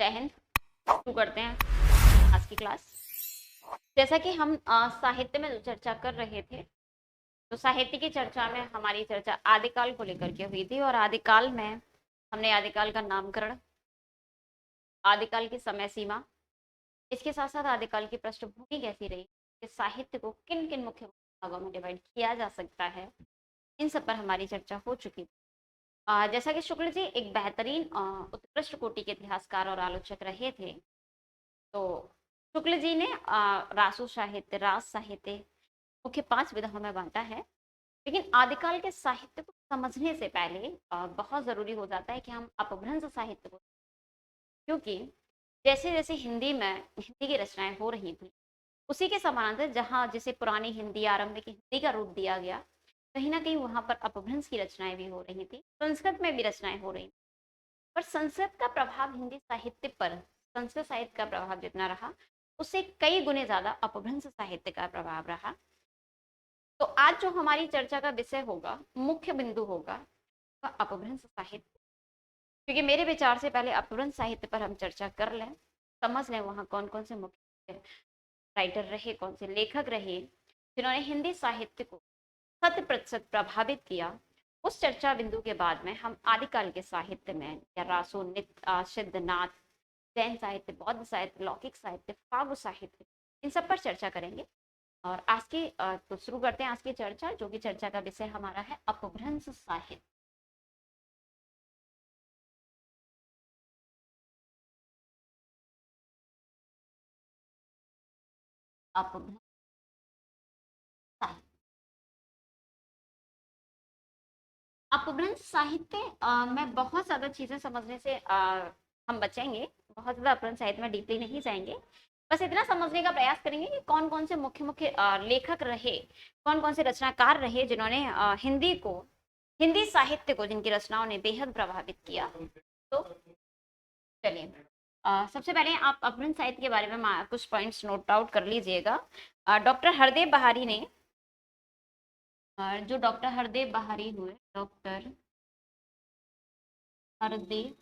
जय हिंद। शुरू करते हैं आज की क्लास। जैसा कि हम साहित्य में जो चर्चा कर रहे थे, तो साहित्य की चर्चा में हमारी चर्चा आदिकाल को लेकर के हुई थी और आदिकाल में हमने आदिकाल का नामकरण, आदिकाल की समय सीमा, इसके साथ साथ आदिकाल की पृष्ठभूमि कैसी रही, कि साहित्य को किन किन मुख्य भागों में डिवाइड किया जा सकता है, इन सब पर हमारी चर्चा हो चुकी थी। जैसा कि शुक्ल जी एक बेहतरीन उत्कृष्ट कोटि के इतिहासकार और आलोचक रहे थे, तो शुक्ल जी ने रासो साहित्य, रास साहित्य मुख्य 5 विधाओं में बांटा है। लेकिन आदिकाल के साहित्य को समझने से पहले बहुत जरूरी हो जाता है कि हम अपभ्रंश साहित्य को, क्योंकि जैसे जैसे हिंदी की रचनाएं हो रही थी, उसी के समानांतर जहाँ जिसे पुरानी हिंदी, आरंभिक हिंदी का रूप दिया गया, कहीं ना कहीं वहां पर अपभ्रंश की रचनाएं भी हो रही थी, संस्कृत में भी रचनाएं हो रही थी। पर संस्कृत का प्रभाव हिंदी साहित्य पर, संस्कृत साहित्य का प्रभाव जितना रहा, उससे कई गुने ज्यादा अपभ्रंश साहित्य का प्रभाव रहा। तो आज जो हमारी चर्चा का विषय होगा, मुख्य बिंदु होगा, वह अपभ्रंश साहित्य। क्योंकि मेरे विचार से पहले अपभ्रंश साहित्य पर हम चर्चा कर लें, समझ लें वहाँ कौन कौन से मुख्य राइटर रहे, कौन से लेखक रहे जिन्होंने हिंदी साहित्य को 100% प्रभावित किया। उस चर्चा बिंदु के बाद में हम आदिकाल के साहित्य में या रासो, नृत्य, सिद्ध, नाथ, जैन साहित्य, बौद्ध साहित्य, लौकिक साहित्य, फागु साहित्य, इन सब पर चर्चा करेंगे। और आज की तो शुरू करते हैं आज की चर्चा, जो कि चर्चा का विषय हमारा है अपभ्रंश साहित्य। अपभ्रंश साहित्य, अपभ्रंश साहित्य में बहुत ज्यादा चीजें समझने से हम बचेंगे, बहुत ज्यादा अपभ्रंश साहित्य में डीपली नहीं जाएंगे। बस इतना समझने का प्रयास करेंगे कि कौन कौन से मुख्य मुख्य लेखक रहे, कौन कौन से रचनाकार रहे जिन्होंने हिंदी साहित्य को, जिनकी रचनाओं ने बेहद प्रभावित किया। तो चलिए, सबसे पहले आप अपभ्रंश साहित्य के बारे में कुछ पॉइंट्स नोट आउट कर लीजिएगा। डॉक्टर हरदेव बहारी ने, जो डॉक्टर हरदेव बहारी हुए, डॉक्टर हरदेव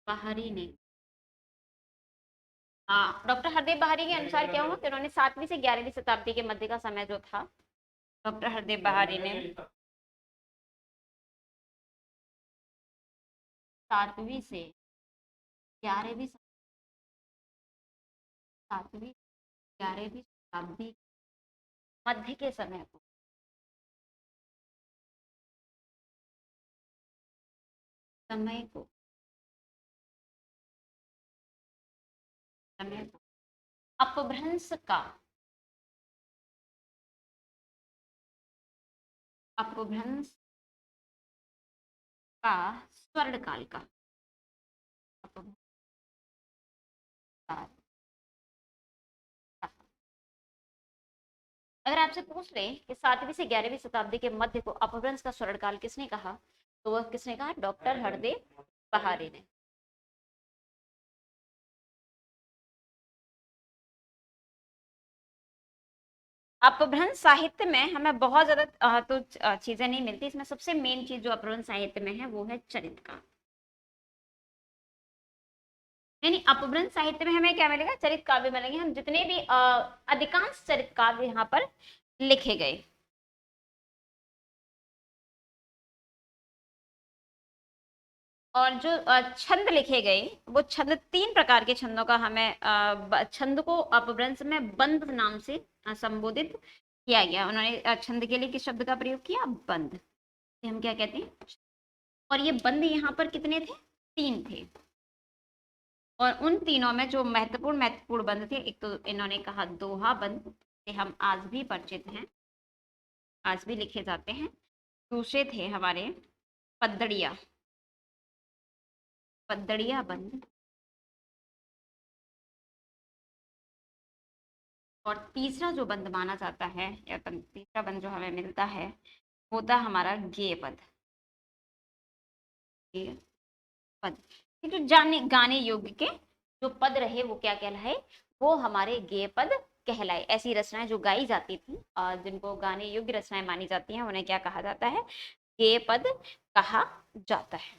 बहारी ने, हाँ, डॉक्टर हरदेव बहारी के अनुसार क्या हुआ कि उन्होंने 7वीं से 11वीं शताब्दी के मध्य का समय जो था, डॉक्टर हरदेव बहारी ने 7वीं से 11वीं 7वीं 11वीं शताब्दी मध्य के समय को समय को अपभ्रंश का स्वर्ण काल का अपभ्रंश काल। अगर आपसे पूछ ले कि 7वीं से 11वीं शताब्दी के मध्य को अपभ्रंश का स्वर्ण काल किसने कहा, तो वह किसने कहा? डॉक्टर हरदेव बहारी ने। अपभ्रंश साहित्य में हमें बहुत ज्यादा चीजें नहीं मिलती। इसमें सबसे मेन चीज जो अपभ्रंश साहित्य में है वो है चरित्र। यानी अपभ्रंश साहित्य में हमें क्या मिलेगा? चरित काव्य मिलेंगे। हम जितने भी अधिकांश चरित काव्य यहाँ पर लिखे गए, और जो छंद लिखे गए, वो छंद 3 प्रकार के छंदों का हमें छंद को अपभ्रंश में बंद नाम से संबोधित किया गया। उन्होंने छंद के लिए किस शब्द का प्रयोग किया? बंद। हम क्या कहते हैं? और ये बंद यहाँ पर कितने थे? 3 थे। और उन तीनों में जो महत्वपूर्ण महत्वपूर्ण बंद थे, एक तो इन्होंने कहा दोहा बंद, से हम आज भी परिचित हैं, आज भी लिखे जाते हैं। दूसरे थे हमारे पद्दड़िया, पद्दड़िया बंद। और तीसरा जो बंद माना जाता है, या तीसरा बंद जो हमें मिलता है, वो था हमारा गेय पद। गेय पद, ये जो गाने योग्य के जो पद रहे, वो क्या कहलाए? वो हमारे गेय पद कहलाए। ऐसी रचनाएं जो गाई जाती थी और जिनको गाने योग्य रचनाएं मानी जाती हैं, उन्हें क्या कहा जाता है? गेय पद कहा जाता है।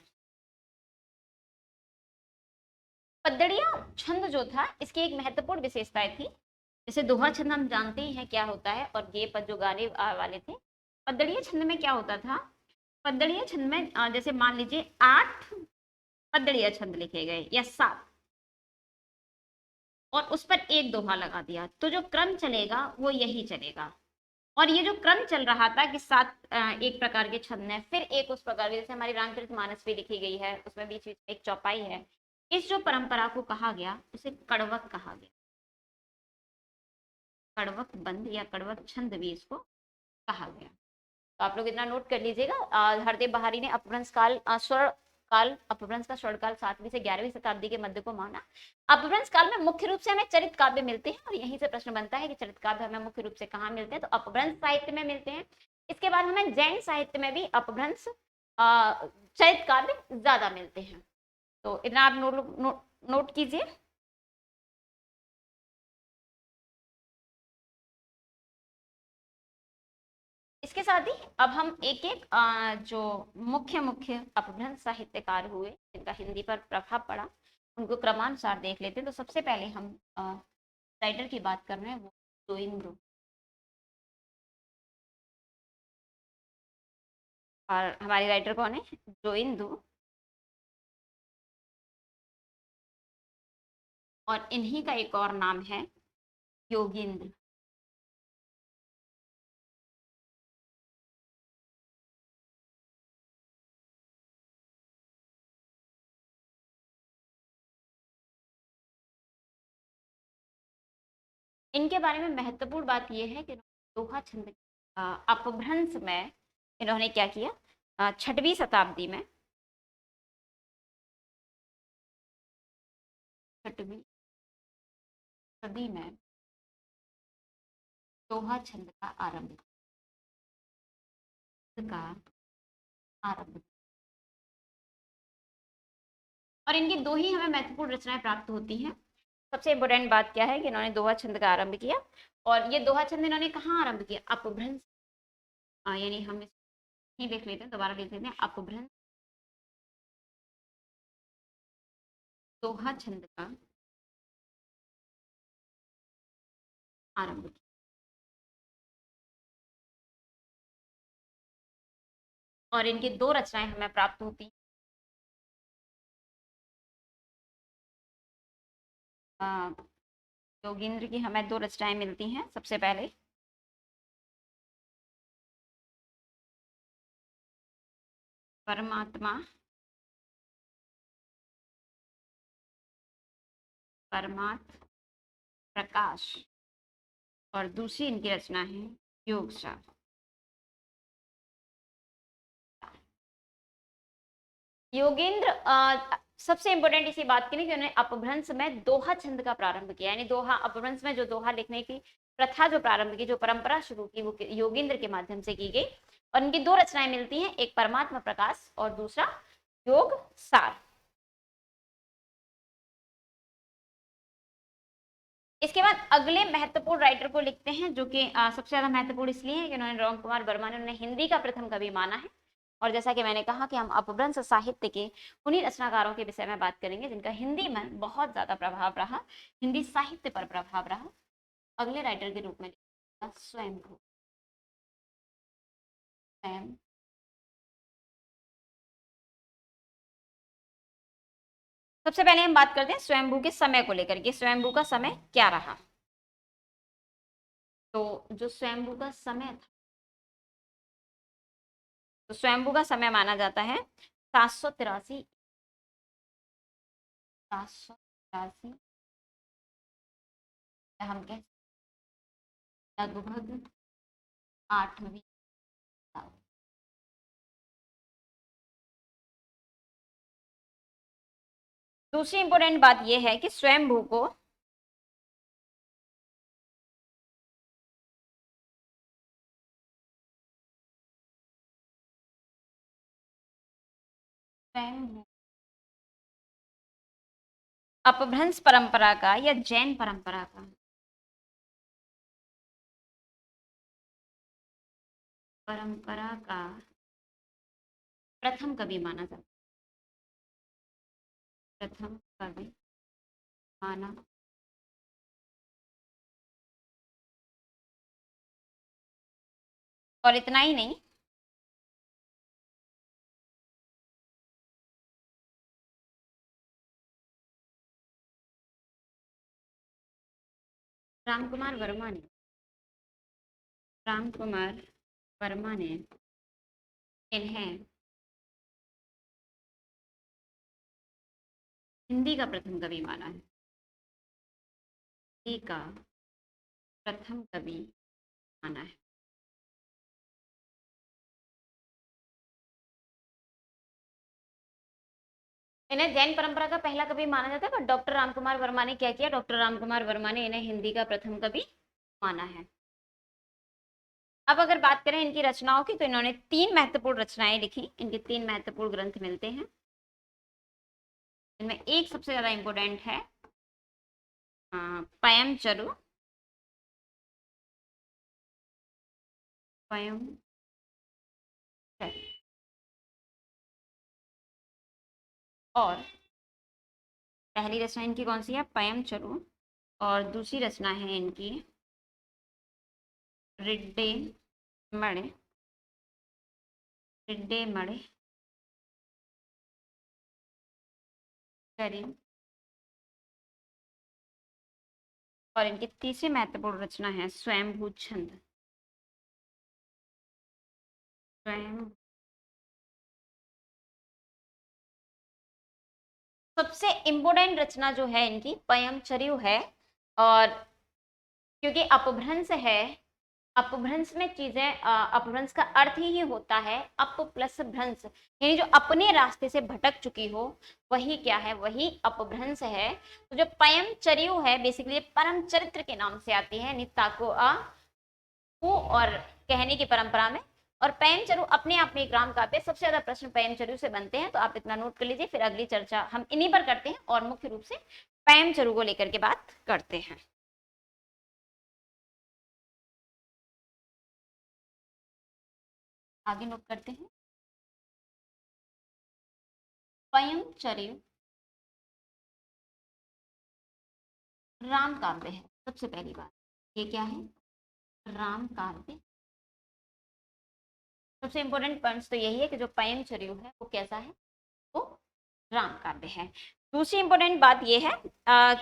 पद्दड़िया छंद जो था इसकी एक महत्वपूर्ण विशेषताएं थी। जैसे दोहा छंद हम जानते ही हैं क्या होता है, और ये पद जो गाने वाले थे। पद्दड़िया छंद में क्या होता था, पद्दड़िया छंद में जैसे मान लीजिए 8 पद्दड़िया छंद लिखे गए या 7, और उस पर एक दोहा लगा दिया, तो जो क्रम चलेगा वो यही चलेगा। और ये जो क्रम चल रहा था कि 7 एक प्रकार के छंद है, फिर एक उस प्रकार के, जैसे हमारी रामचरितमानस भी लिखी गई है, उसमें बीच बीच में एक चौपाई है। इस जो परंपरा को कहा गया उसे कड़वक कहा गया। कड़वक बंद या कड़वक छंद भी इसको कहा गया। तो आप लोग इतना नोट कर लीजिएगा। हरदेव बहारी ने अपभ्रंश काल स्वर्ण काल, अपभ्रंश का स्वर्ण काल 7वीं से 11वीं शताब्दी के मध्य को माना। अपभ्रंश काल में मुख्य रूप से हमें चरित काव्य मिलते हैं, और यहीं से प्रश्न बनता है कि चरित काव्य हमें मुख्य रूप से कहाँ मिलते हैं, तो अपभ्रंश साहित्य में मिलते हैं। इसके बाद हमें जैन साहित्य में भी अपभ्रंश चरित काव्य ज्यादा मिलते हैं। तो इतना आप नोट कीजिए। इसके साथ ही अब हम एक एक जो मुख्य मुख्य अपभ्रंश साहित्यकार हुए जिनका हिंदी पर प्रभाव पड़ा, उनको क्रमानुसार देख लेते हैं। तो सबसे पहले हम राइटर की बात कर रहे हैं, वो जोइंद्र। और हमारी राइटर कौन है, जोइंदु। और इन्हीं का एक और नाम है योगींद्र। इनके बारे में महत्वपूर्ण बात यह है कि दोहा छंद अपभ्रंश में इन्होंने क्या किया, 6वीं शताब्दी में, 6वीं सदी में दोहा छंद का आरंभ। और इनकी दो ही हमें महत्वपूर्ण रचनाएं प्राप्त होती हैं। सबसे इंपॉर्टेंट बात क्या है कि इन्होंने दोहा छंद का आरंभ किया, और ये दोहा छंद इन्होंने कहाँ आरंभ किया, अपभ्रंश। यानी हम ही देख लेते हैं, दोबारा देख लेते हैं, अपभ्रंश दोहा छंद का आरंभ किया। और इनकी दो रचनाएं हमें प्राप्त होती हैं। योगींद्र की हमें दो रचनाएं मिलती हैं। सबसे पहले परमात्मा परमार्थ प्रकाश, और दूसरी इनकी रचना है योग सार। योगेंद्र सबसे इंपॉर्टेंट इसी बात के लिए कि उन्होंने अपभ्रंश में दोहा छंद का प्रारंभ किया, यानी दोहा अपभ्रंश में जो दोहा लिखने की प्रथा जो प्रारंभ की, जो परंपरा शुरू की, वो योगेंद्र के माध्यम से की गई। और इनकी दो रचनाएं मिलती हैं, एक परमात्मा प्रकाश और दूसरा योग सार। इसके बाद अगले महत्वपूर्ण राइटर को लिखते हैं, जो कि सबसे ज्यादा महत्वपूर्ण इसलिए है कि उन्होंने राम कुमार वर्मा ने उन्हें हिंदी का प्रथम कवि माना है। और जैसा कि मैंने कहा कि हम अपभ्रंश साहित्य के उन्हीं रचनाकारों के विषय में बात करेंगे जिनका हिंदी में बहुत ज्यादा प्रभाव रहा, हिंदी साहित्य पर प्रभाव रहा। अगले राइटर के रूप में स्वयंभू। स्वयं सबसे पहले हम बात करते हैं स्वयंभू के समय को लेकर के, स्वयंभू का समय क्या रहा। तो जो स्वयंभू का समय था, तो स्वयंभू का समय माना जाता है 783, 783 हम कह लगभग 8वीं। दूसरी इंपॉर्टेंट बात यह है कि स्वयंभू को स्वयंभू अपभ्रंश परंपरा का या जैन परंपरा का प्रथम कवि माना जाता है। प्रथम कवि माना। और इतना ही नहीं, रामकुमार वर्मा ने, रामकुमार वर्मा ने इन्हें हिंदी का प्रथम कवि माना है। हिंदी का प्रथम कवि माना है। इन्हें जैन परंपरा का पहला कवि माना जाता है, पर डॉक्टर रामकुमार वर्मा ने क्या किया, डॉक्टर रामकुमार वर्मा ने इन्हें हिंदी का प्रथम कवि माना है। अब अगर बात करें इनकी रचनाओं की, तो इन्होंने 3 महत्वपूर्ण रचनाएं लिखी। इनके 3 महत्वपूर्ण ग्रंथ मिलते हैं। इनमें एक सबसे ज्यादा इंपॉर्टेंट है पयम चरु। पयम चरु। और पहली रचना इनकी कौन सी है, पयम चरु। और दूसरी रचना है इनकी रिड्डे मणे। रिड्डे मणे करी। और इनकी तीसरी महत्वपूर्ण रचना है स्वयंभू छंद। स्वयं सबसे इम्पोर्टेंट रचना जो है इनकी पयम चरयु है। और क्योंकि अपभ्रंश है, अपभ्रंश में चीजें अपभ्रंश का अर्थ ही होता है अप प्लस भ्रंश, यानी जो अपने रास्ते से भटक चुकी हो वही क्या है, वही अपभ्रंश है। तो जो पयम चरयु है बेसिकली परम चरित्र के नाम से आती है, निताको आ और कहने की परंपरा में। और पयम चरु अपने आप में एक राम काव्य। सबसे ज्यादा प्रश्न पयम चरु से बनते हैं, तो आप इतना नोट कर लीजिए। फिर अगली चर्चा हम इन्हीं पर करते हैं और मुख्य रूप से पयम चरु को लेकर के बात करते हैं। आगे नोट करते हैं। पयम चरयु राम काव्य है। सबसे पहली बात ये क्या है, राम काव्य। सबसे इंपॉर्टेंट पॉइंट्स तो यही है कि जो पयम चरयु है वो कैसा है, वो राम काव्य है। दूसरी इंपॉर्टेंट बात यह है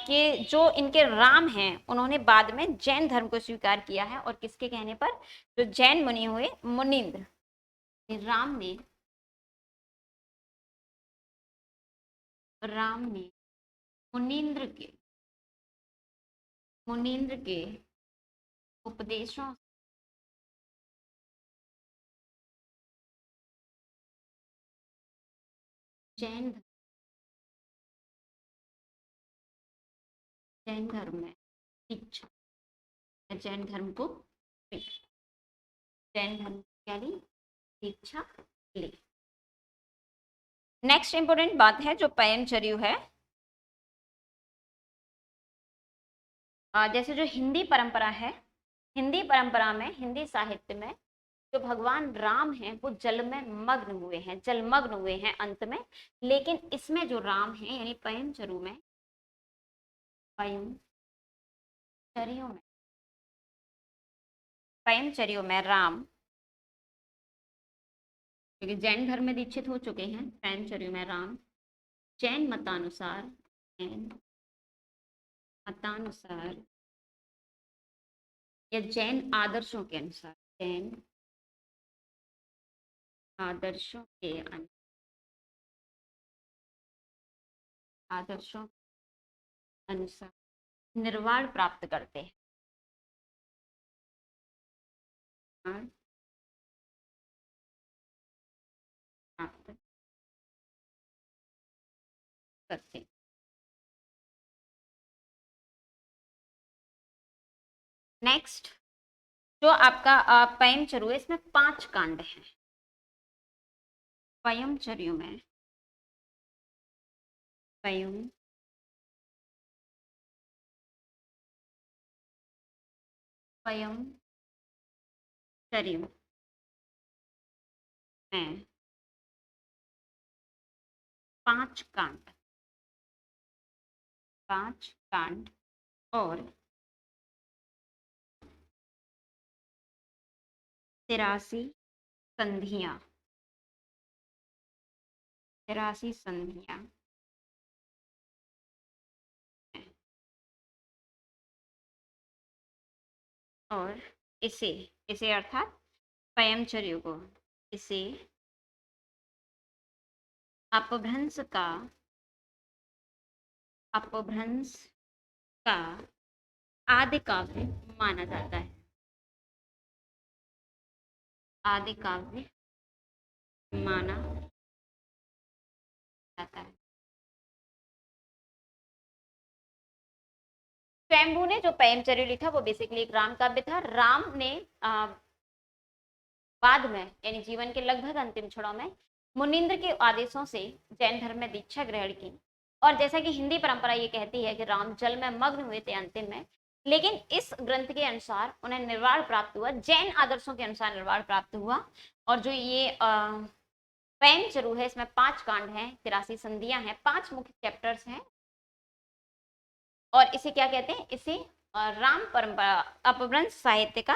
कि जो इनके राम हैं उन्होंने बाद में जैन धर्म को स्वीकार किया है। और किसके कहने पर, जो जैन मुनि हुए मुनीन्द्र, राम ने मुनीन्द्र के उपदेशों जैन जैन धर्म में दीक्षा, जैन धर्म को जैन धर्म क्या ली, दीक्षा ली। नेक्स्ट इंपोर्टेंट बात है जो पयम चरयु है, जैसे जो हिंदी परंपरा है, हिंदी परंपरा में, हिंदी साहित्य में जो भगवान राम हैं वो जल में मग्न हुए हैं, जलमग्न हुए हैं अंत में। लेकिन इसमें जो राम है यानी पयम चरु में, पयम चरयु में, पयम चरयु में राम, क्योंकि जैन धर्म में दीक्षित हो चुके हैं, पयम चरयु में राम जैन मतानुसार, जैन मतानुसार या जैन आदर्शों के अनुसार, जैन आदर्शों के आदर्शों अनुसार निर्वाण प्राप्त करते हैं, प्राप्त करते हैं। नेक्स्ट जो आपका पयम चरु है, इसमें 5 कांड हैं। पयम चरयु में, पयम पयम चरयु में 5 कांड, 5 कांड और 83 संधियां। 83 संधियां और इसे इसे अर्थात पयमचर्य को, इसे अपभ्रंश का आदि काव्य माना जाता है। आदि काव्य माना जाता है। स्वयंभू ने जो पयमचर्य लिखा वो बेसिकली एक राम काव्य था। राम ने बाद में यानी जीवन के लगभग अंतिम क्षणों में मुनिंद्र के आदेशों से जैन धर्म में दीक्षा ग्रहण की। और जैसा कि हिंदी परंपरा ये कहती है कि राम जल में मग्न हुए थे अंतिम में, लेकिन इस ग्रंथ के अनुसार उन्हें निर्वाण प्राप्त हुआ, जैन आदर्शों के अनुसार निर्वाण प्राप्त हुआ। और जो ये पयमचर्य है इसमें 5 कांड हैं, 83 संधियां हैं, 5 मुख्य चैप्टर्स हैं। और इसे क्या कहते हैं? इसे राम परंपरा अपभ्रंश साहित्य का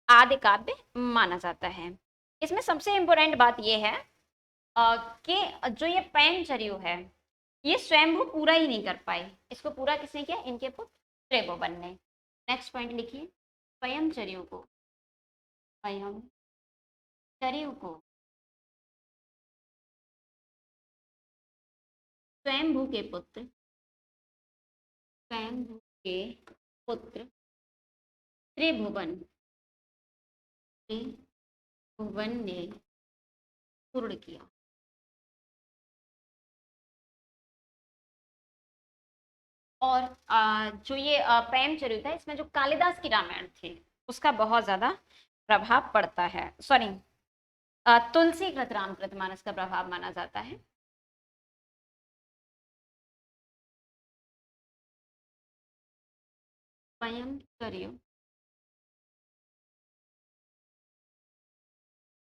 आदि काव्य माना जाता है। इसमें सबसे इंपॉर्टेंट बात यह है कि जो ये पयमचर्य है ये स्वयंभू पूरा ही नहीं कर पाए, इसको पूरा किसने किया? इनके पुत्र त्रिभुवन ने। नेक्स्ट पॉइंट लिखिए, पयमचर्य को स्वयंभू के पुत्र त्रिभुवन ने पूर्ण किया। और जो ये पयमचर्य था इसमें जो कालिदास की रामायण थी उसका बहुत ज्यादा प्रभाव पड़ता है। सॉरी, तुलसीकृत रामकृतमानस का प्रभाव माना जाता है। पयमचर्य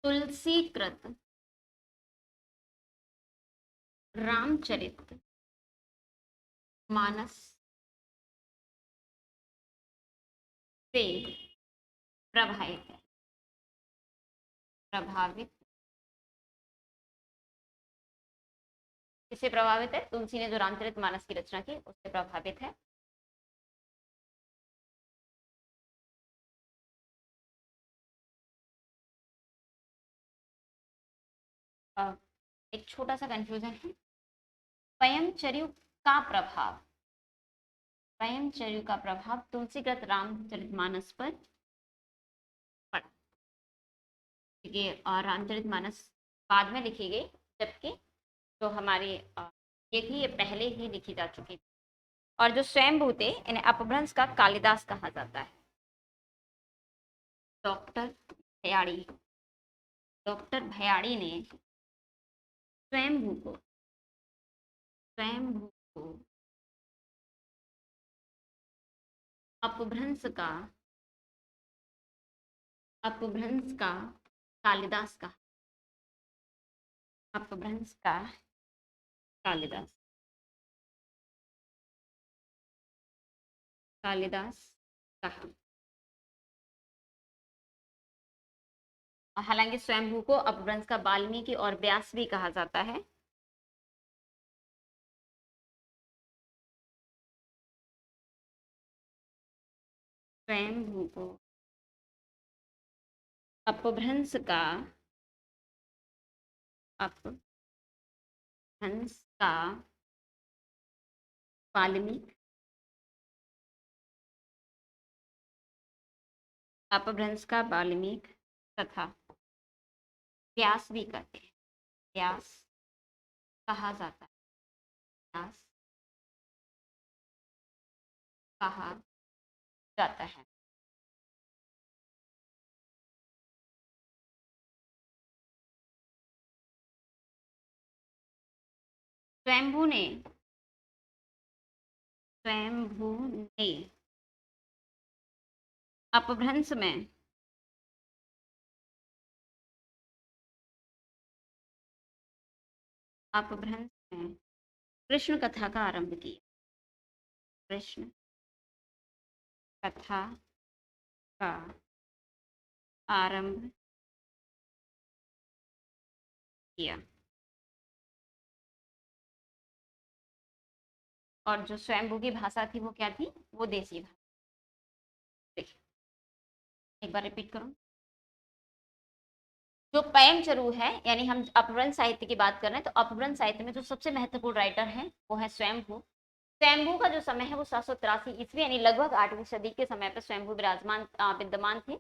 तुलसीकृत रामचरित मानस से प्रभावित किससे प्रभावित है? तुलसी ने जो रामचरित मानस की रचना की उससे प्रभावित है। एक छोटा सा कंफ्यूजन है, पयमचर्य का प्रभाव तुलसीकृत रामचरितमानस पर पड़ा। ये रामचरितमानस बाद में लिखी गई, जबकि जो हमारी ये थी ये पहले ही लिखी जा चुकी थी। और जो स्वयंभू थे इन्हें अपभ्रंश का कालिदास कहा जाता है। डॉक्टर भयाड़ी ने स्वयंभू को अपभ्रंश का कालिदास कहा। अपभ्रंश का कालिदास कहा। हालांकि स्वयंभू को अपभ्रंश का वाल्मीकि और व्यास भी कहा जाता है। स्वयंभू को अपभ्रंश का वाल्मीकि तथा व्यास भी कहते हैं। व्यास कहा जाता है। व्यास कहा जाता है। स्वयंभू ने अपभ्रंश में कृष्ण कथा का आरंभ किया। कृष्ण कथा का आरंभ किया। और जो स्वयंभू की भाषा थी वो क्या थी? वो देसी भाषा। देखिए एक बार रिपीट करूं। जो पैम चरू है, यानी हम अपभ्रंश साहित्य की बात कर रहे हैं, तो अपभ्रंश साहित्य में जो सबसे महत्वपूर्ण राइटर है वो है स्वयंभू। स्वयंभू का जो समय है वो 783 यानी लगभग 8वीं सदी के समय पर स्वयंभू विराजमान विद्यमान थे।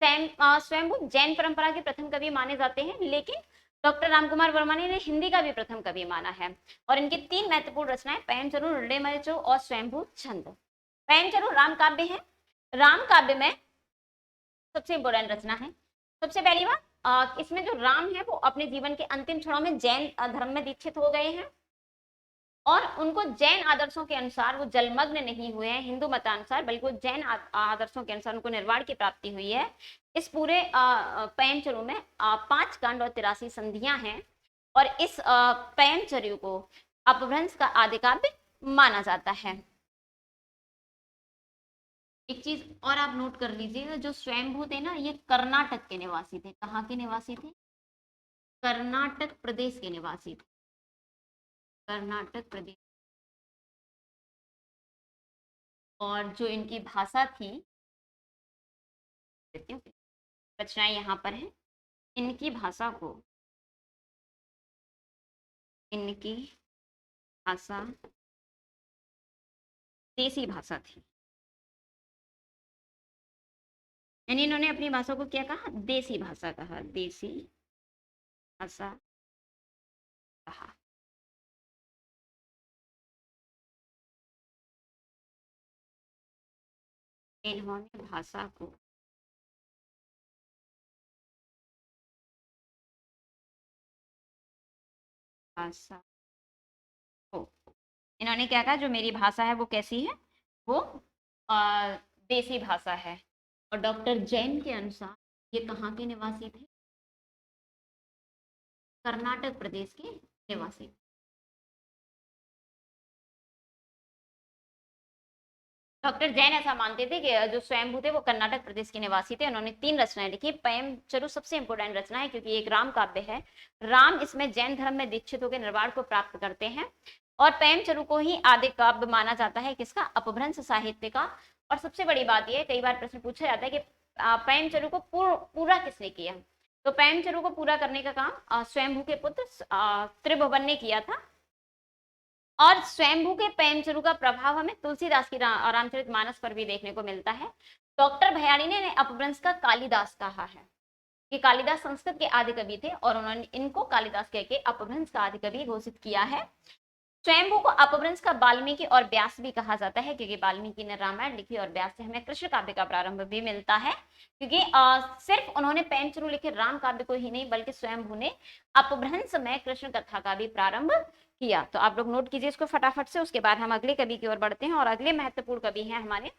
स्वयंभू जैन परंपरा के प्रथम कवि माने जाते हैं, लेकिन डॉक्टर रामकुमार वर्मा ने हिंदी का भी प्रथम कवि माना है। और इनकी 3 महत्वपूर्ण रचनाएं पैम चरू, हृदयमय और स्वयंभू छंद। पैम चरू राम काव्य है। राम काव्य में सबसे इंपोर्टेंट रचना है। सबसे पहली बात, इसमें जो राम है वो अपने जीवन के अंतिम क्षणों में जैन धर्म में दीक्षित हो गए हैं और उनको जैन आदर्शों के अनुसार वो जलमग्न नहीं हुए हैं हिंदू मतानुसार, बल्कि वो जैन आदर्शों के अनुसार उनको निर्वाण की प्राप्ति हुई है। इस पूरे पैमचरू में 5 कांड और 83 संधियां हैं और इस पैमचरू को अपभ्रंश का आदि काव्य माना जाता है। एक चीज और आप नोट कर लीजिएगा, जो स्वयंभू थे ना, ये कर्नाटक के निवासी थे। कहाँ के निवासी थे? कर्नाटक प्रदेश के निवासी थे। कर्नाटक प्रदेश। और जो इनकी भाषा थी, रचनाएं यहाँ पर है। इनकी भाषा को, इनकी भाषा देसी भाषा थी, यानी इन्होंने अपनी भाषा को क्या कहा? देसी भाषा कहा। देसी भाषा कहा। इन्होंने भाषा को भाषा को इन्होंने क्या कहा? जो मेरी भाषा है वो कैसी है? वो देसी भाषा है। और डॉक्टर जैन के अनुसार ये कहाँ के निवासी थे? कर्नाटक प्रदेश के निवासी। डॉक्टर जैन ऐसा मानते थे कि जो स्वयंभू थे वो कर्नाटक प्रदेश के निवासी थे। उन्होंने 3 रचनाएं लिखी। पैम चरू सबसे इंपोर्टेंट रचना है क्योंकि एक राम काव्य है। राम इसमें जैन धर्म में दीक्षित होकर निर्वाण को प्राप्त करते हैं और पैम चरू को ही आदि काव्य माना जाता है। किसका? अपभ्रंश साहित्य का। और सबसे बड़ी बात यह, कई बार प्रश्न पूछा जाता है कि पैम चरू को पूरा किसने किया? तो पैम चरू को पूरा करने का काम स्वयंभू के पुत्र त्रिभुवन ने किया था। और स्वयंभू के पैमचरू का प्रभाव हमें तुलसीदास की रामचरितमानस पर भी देखने को मिलता है। डॉक्टर भयाणी ने अपभ्रंश का कालिदास कहा है कि कालिदास संस्कृत के आदि कवि थे और उन्होंने इनको कालिदास कह के अपभ्रंश का आदि कवि घोषित किया है। स्वयंभू को अपभ्रंश का वाल्मीकि और व्यास भी कहा जाता है क्योंकि वाल्मीकि ने रामायण लिखी और व्यास से हमें कृष्ण काव्य का प्रारंभ भी मिलता है। क्योंकि सिर्फ उन्होंने पैमचरू लिखे राम काव्य को ही नहीं, बल्कि स्वयंभू ने अपभ्रंश में कृष्ण कथा का भी प्रारंभ किया। तो आप लोग नोट कीजिए इसको फटाफट से, उसके बाद हम अगले कवि की ओर बढ़ते हैं। और अगले महत्वपूर्ण कवि हैं हमारे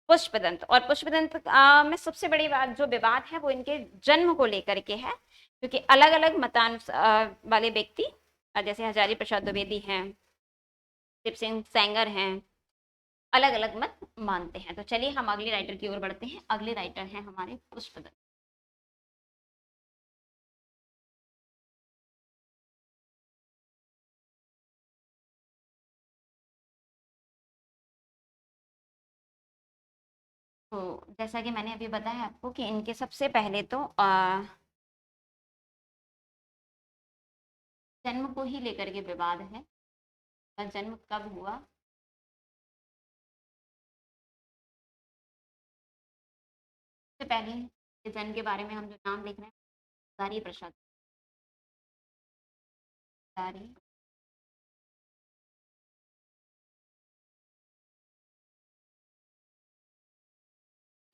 पुष्पदंत। और पुष्पदंत में सबसे बड़ी बात, जो विवाद है वो इनके जन्म को लेकर के है, क्योंकि अलग अलग मतानुसार वाले व्यक्ति जैसे हजारी प्रसाद द्विवेदी हैं, शिव सिंह सेंगर हैं, अलग अलग मत मानते हैं। तो चलिए हम अगले राइटर की ओर बढ़ते हैं। अगले राइटर हैं हमारे पुष्पदत्त। तो जैसा कि मैंने अभी बताया आपको कि इनके सबसे पहले तो जन्म को ही लेकर के विवाद है। जन्म कब हुआ? सबसे पहले जन्म के बारे में हम जो नाम लिख रहे हैं, हजारी प्रसाद। हजारी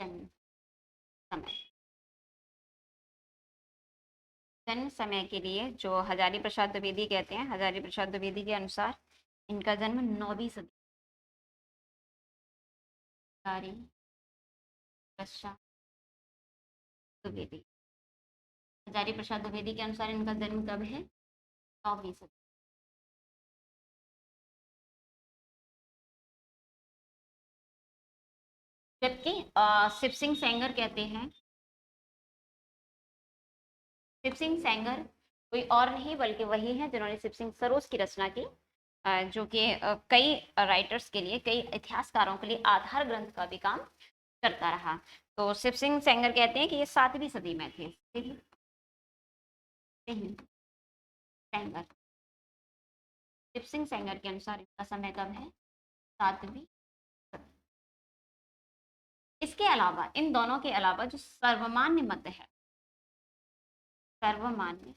जन्म समय। जन्म समय के लिए जो हजारी प्रसाद द्विवेदी कहते हैं, हजारी प्रसाद द्विवेदी के अनुसार इनका जन्म 9वीं सदी। हजारी प्रसाद द्विवेदी, हजारी प्रसाद द्विवेदी के अनुसार इनका जन्म कब है? 9वीं सदी। जबकि शिव सिंह सेंगर कहते हैं, शिव सिंह सेंगर कोई और नहीं बल्कि वही है जिन्होंने शिव सिंह सरोज की रचना की, जो कि कई राइटर्स के लिए, कई इतिहासकारों के लिए आधार ग्रंथ का भी काम करता रहा। तो शिव सिंह सेंगर कहते हैं कि ये 7वीं सदी में थे। सेंगर, शिव सिंह सेंगर के अनुसार इनका समय कब है? 7वीं सदी। इसके अलावा, इन दोनों के अलावा जो सर्वमान्य मत है, सर्वमान्य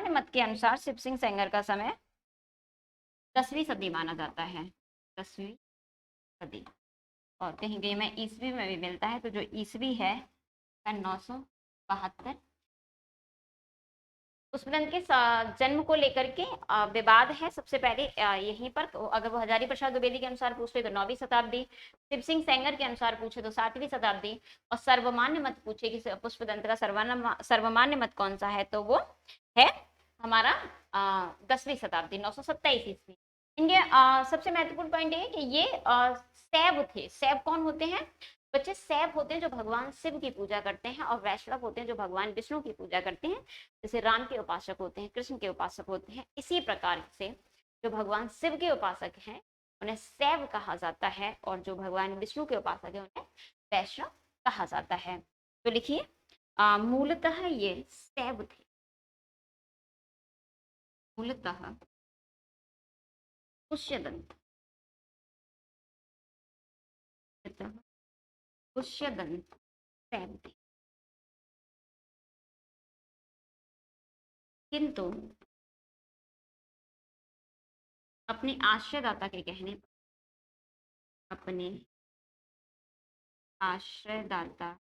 मत के अनुसार शिव सिंह सेंगर का समय 10वीं सदी माना जाता है, 10वीं सदी। और कहीं कहीं में ईस्वी में भी मिलता है, तो जो ईस्वी है 972। पुष्पदंत के जन्म को लेकर के विवाद है। सबसे पहले यहीं पर, अगर वो हजारी प्रसाद द्विवेदी के अनुसार पूछे तो 9वीं शताब्दी, शिव सिंह सेंगर के अनुसार पूछे तो 7वीं शताब्दी, और सर्वमान्य मत पूछे कि पुष्पदंत का सर्वमान्य मत कौन सा है, तो वो है हमारा 10वीं शताब्दी, 927 ईस्वी। इनके सबसे महत्वपूर्ण पॉइंट ये है कि ये शैव थे। शैव कौन होते हैं बच्चे? शैव होते हैं जो भगवान शिव की पूजा करते हैं, और वैष्णव होते हैं जो भगवान विष्णु की पूजा करते हैं। जैसे राम के उपासक होते हैं, कृष्ण के उपासक होते हैं, इसी प्रकार से जो भगवान शिव के उपासक हैं उन्हें शैव कहा जाता है, और जो भगवान विष्णु के उपासक हैं उन्हें वैष्णव कहा जाता है। तो लिखिए, मूलतः ये शैव थे, मूलतः पुष्यदंत, पुष्यदंत शैव थे। किंतु अपने आश्रयदाता के कहने पर, अपने आश्रयदाता,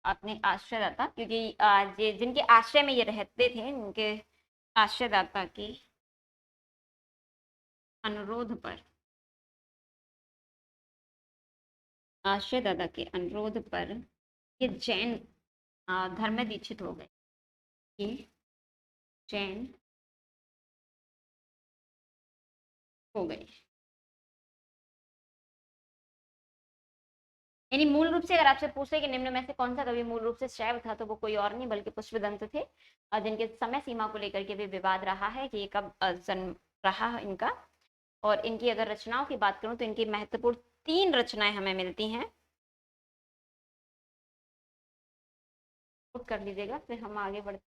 अपने आश्रयदाता, क्योंकि जिनके आश्रय में ये रहते थे, उनके आश्रयदाता के अनुरोध पर, आश्रयदाता के अनुरोध पर ये जैन धर्म में दीक्षित हो गए। ये जैन हो गए। यानी मूल रूप से अगर आपसे पूछे कि निम्न में से कौन सा कवि मूल रूप से शैव था, तो वो कोई और नहीं बल्कि पुष्पदंत थे, जिनके समय सीमा को लेकर के भी विवाद रहा है कि ये कब जन्म रहा इनका। और इनकी अगर रचनाओं की बात करूं तो इनकी महत्वपूर्ण 3 रचनाएं हमें मिलती हैं। नोट कर लीजिएगा, फिर हम आगे बढ़ते।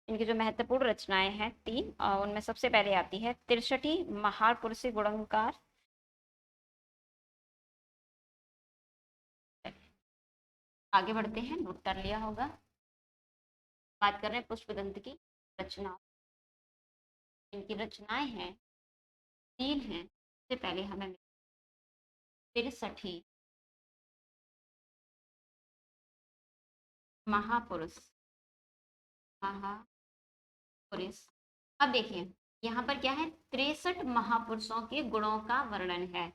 इनकी जो महत्वपूर्ण रचनाएं हैं 3, उनमें सबसे पहले आती है 63 महापुरुषी गुणकार। आगे बढ़ते हैं, नोट कर लिया होगा। बात कर रहे हैं पुष्पदंत की रचना। इनकी रचनाएं हैं 3 हैं। सबसे पहले हमें 63 महापुरुष, महापुरुष। अब देखिए यहाँ पर क्या है, 63 महापुरुषों के गुणों का वर्णन है।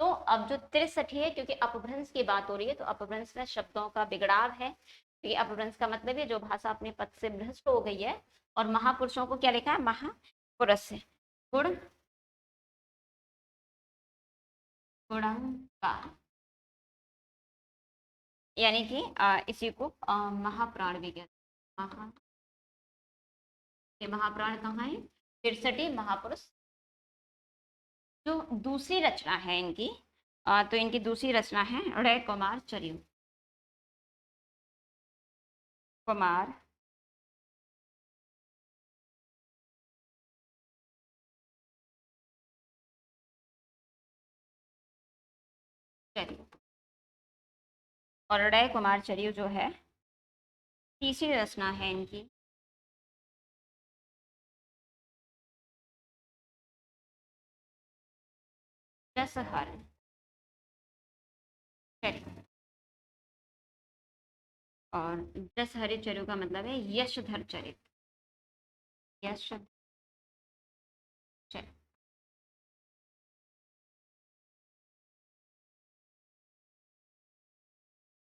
तो अब जो 63 है, क्योंकि अपभ्रंश की बात हो रही है, तो अपभ्रंश में शब्दों का बिगड़ाव है। क्योंकि अपभ्रंश का मतलब है जो भाषा अपने पद से भ्रष्ट हो गई है। और महापुरुषों को क्या लिखा है? महापुरुष, गुण, गुणंकार, यानी कि इसी को महाप्राण भी कहते हैं। महाप्राण कहाँ है? 63 महापुरुष। जो दूसरी रचना है इनकी, तो इनकी दूसरी रचना है रे कुमार चरियु, कुमार चरियु। और रे कुमार चरियु जो है तीसरी रचना है इनकी, दशहर चरियु। और दशहरी चरियु का मतलब है यशधर चरित, यशधर चरित।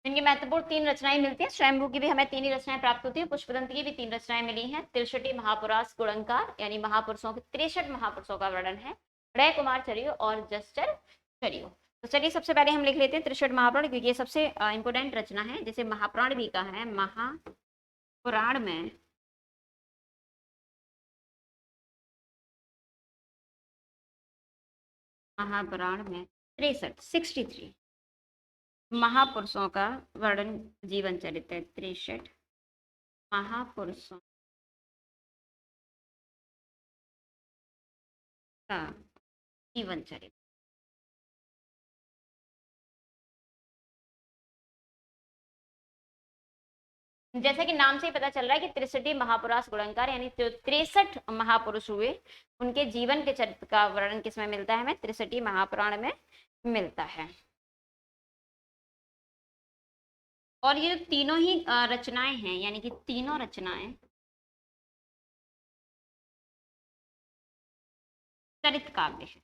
इनकी महत्वपूर्ण 3 रचनाएं मिलती हैं। स्वयंभू की भी हमें 3 ही रचनाएं प्राप्त होती है, पुष्पदंत की भी 3 रचनाएं मिली हैं। 63 महापुरुष गुणंकार, यानी महापुरुषों के 63 महापुरुषों का वर्णन है। रे कुमार चरियो और जस्टर चरियो। तो चलिए सबसे पहले हम लिख लेते हैं त्रिशट महापुराण, क्योंकि ये सबसे इंपोर्टेंट रचना है, जिसे महापुराण भी कहा है। महापुराण में महापुराण में 63 महापुरुषों का वर्णन, जीवन चरित्र, 63 महापुरुषों का जीवन चरित्र। जैसा कि नाम से ही पता चल रहा है कि 63 महापुरुष गुणनकार, यानी जो 63 महापुरुष हुए उनके जीवन के चरित्र का वर्णन किसमें मिलता है? हमें 63 महापुराण में मिलता है। और ये तीनों ही रचनाएं हैं, यानी कि तीनों रचनाएं चरित्र काव्य है।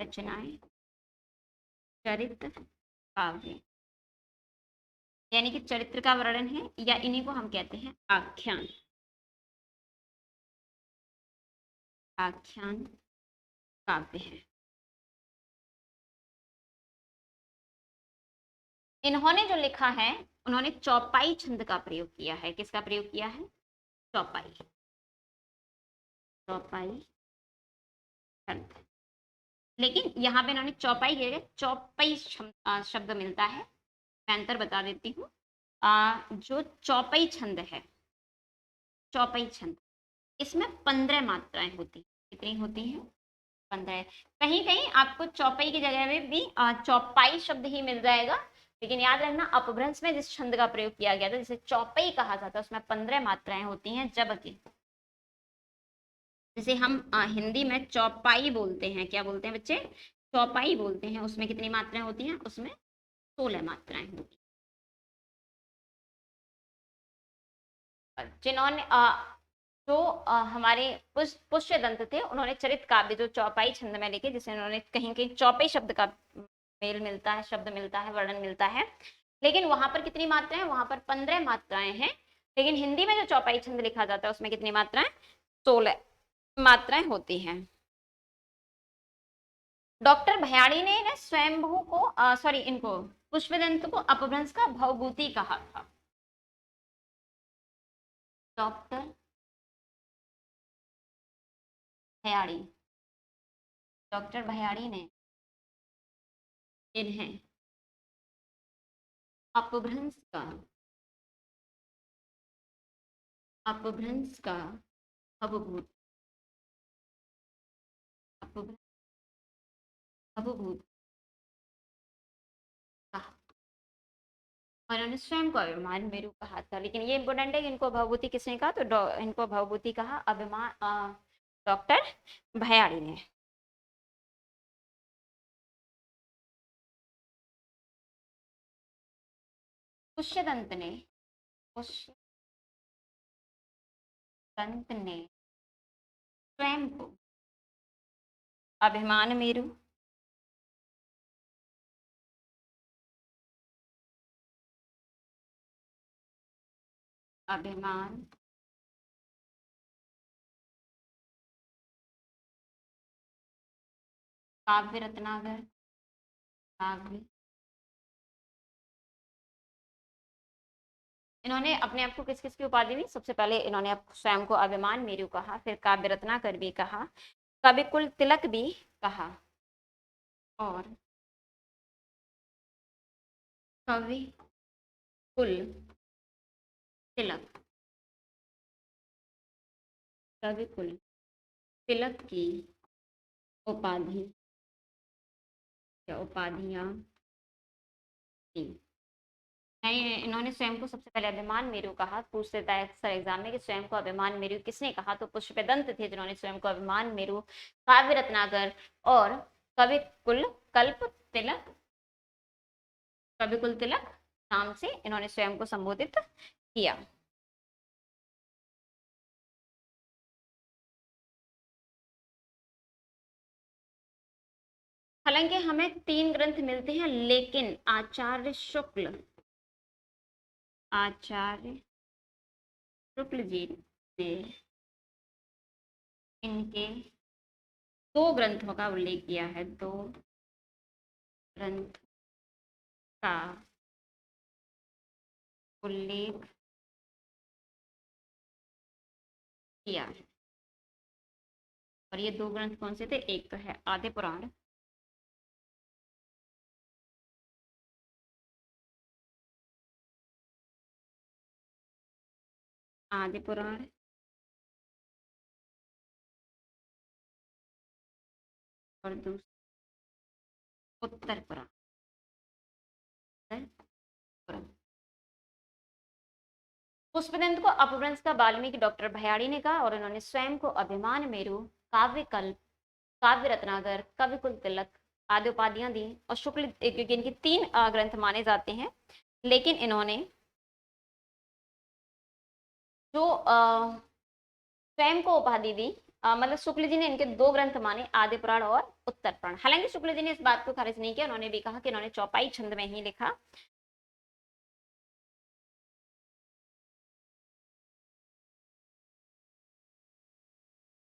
रचनाएं चरित्र काव्य, यानी कि चरित्र का वर्णन है, या इन्हीं को हम कहते हैं आख्यान। आख्यान काव्य है। इन्होंने जो लिखा है, उन्होंने चौपाई छंद का प्रयोग किया है। किसका प्रयोग किया है? चौपाई। चौपाई छंद। लेकिन यहाँ पे इन्होंने चौपाई के जगह चौपाई शब्द मिलता है। मैं अंतर बता देती हूँ। जो चौपाई छंद है, चौपाई छंद, इसमें 15 मात्राएं होती। कितनी होती हैं? 15। कहीं कहीं आपको चौपाई की जगह में भी चौपाई शब्द ही मिल जाएगा, लेकिन याद रखना अपभ्रंश में जिस छंद का प्रयोग किया गया था, जिसे चौपाई कहा जाता है, उसमें 15 मात्राएं होती हैं। जबकि जिसे हम हिंदी में चौपाई बोलते हैं, क्या बोलते हैं बच्चे? चौपाई बोलते हैं। उसमें कितनी मात्राएं होती हैं? उसमें 16 मात्राएं होती हैं। जिन्होंने जो हमारे पुष्यदंत थे, उन्होंने चरित्र काव्य जो चौपाई छंद में लिखे, जिसे उन्होंने कहीं कहीं चौपाई शब्द का मेल मिलता है, शब्द मिलता है, वर्णन मिलता है। लेकिन वहां पर कितनी मात्राएं? वहां पर 15 मात्राएं हैं। लेकिन हिंदी में जो चौपाई छंद लिखा जाता है, उसमें कितनी मात्राएं? 16 मात्राएं होती हैं। डॉक्टर भयाड़ी ने स्वयंभू को सॉरी इनको पुष्पदंत को अपभ्रंश का भवभूति कहा था। डॉक्टर भयाड़ी, डॉक्टर भयाड़ी ने इन्हें अपभ्रंश का भवभूत भवभूत कहा, और उन्होंने स्वयं को अभिमान मेरु कहा था। लेकिन ये इंपोर्टेंट है कि इनको भवभूति किसने कहा? तो इनको भवभूति कहा अभिमान डॉक्टर भयाड़ी ने। पुष्यदंत ने स्वयं को अभिमान मेरु अभिमान काव्य रत्नाकर काव्य, इन्होंने अपने आप को किस किस की उपाधि दी? सबसे पहले इन्होंने स्वयं को अभिमान मेरु कहा, फिर काव्य रत्नाकर भी कहा, कवि कुल तिलक भी कहा, और कवि कुल तिलक, कवि कुल तिलक की उपाधि या उपाधियां दी। इन्होंने स्वयं को सबसे पहले अभिमान मेरु कहा। पूछते था अक्सर एग्जाम में कि स्वयं को अभिमान मेरु किसने कहा? तो पुष्पदंत थे, जिन्होंने स्वयं को अभिमान मेरु, काव्य रत्नाकर और कवि कुल कल्प तिलक, कवि कुल तिलक नाम से इन्होंने स्वयं को संबोधित किया। हालांकि हमें 3 ग्रंथ मिलते हैं, लेकिन आचार्य शुक्ल जी ने इनके दो ग्रंथों का उल्लेख किया है, दो ग्रंथ का उल्लेख किया है। और ये दो ग्रंथ कौन से थे? एक तो है आदि पुराण, आदि पुराण, और दूसरा उत्तर पुराण, उत्तर पुराण। पुष्पदंत को अपभ्रंश का वाल्मीकि डॉक्टर भयाड़ी ने कहा, और उन्होंने स्वयं को अभिमान मेरु, काव्य कल्प, काव्य रत्नाकर, कवि कुल तिलक आदि उपाधियां दी। और शुक्ल, क्योंकि इनके तीन ग्रंथ माने जाते हैं, लेकिन इन्होंने जो स्वयं को उपाधि दी, मतलब शुक्ल जी ने इनके दो ग्रंथ माने, आदि पुराण और उत्तर पुराण। हालांकि शुक्ल जी ने इस बात को खारिज नहीं किया, उन्होंने भी कहा कि इन्होंने चौपाई छंद में ही लिखा।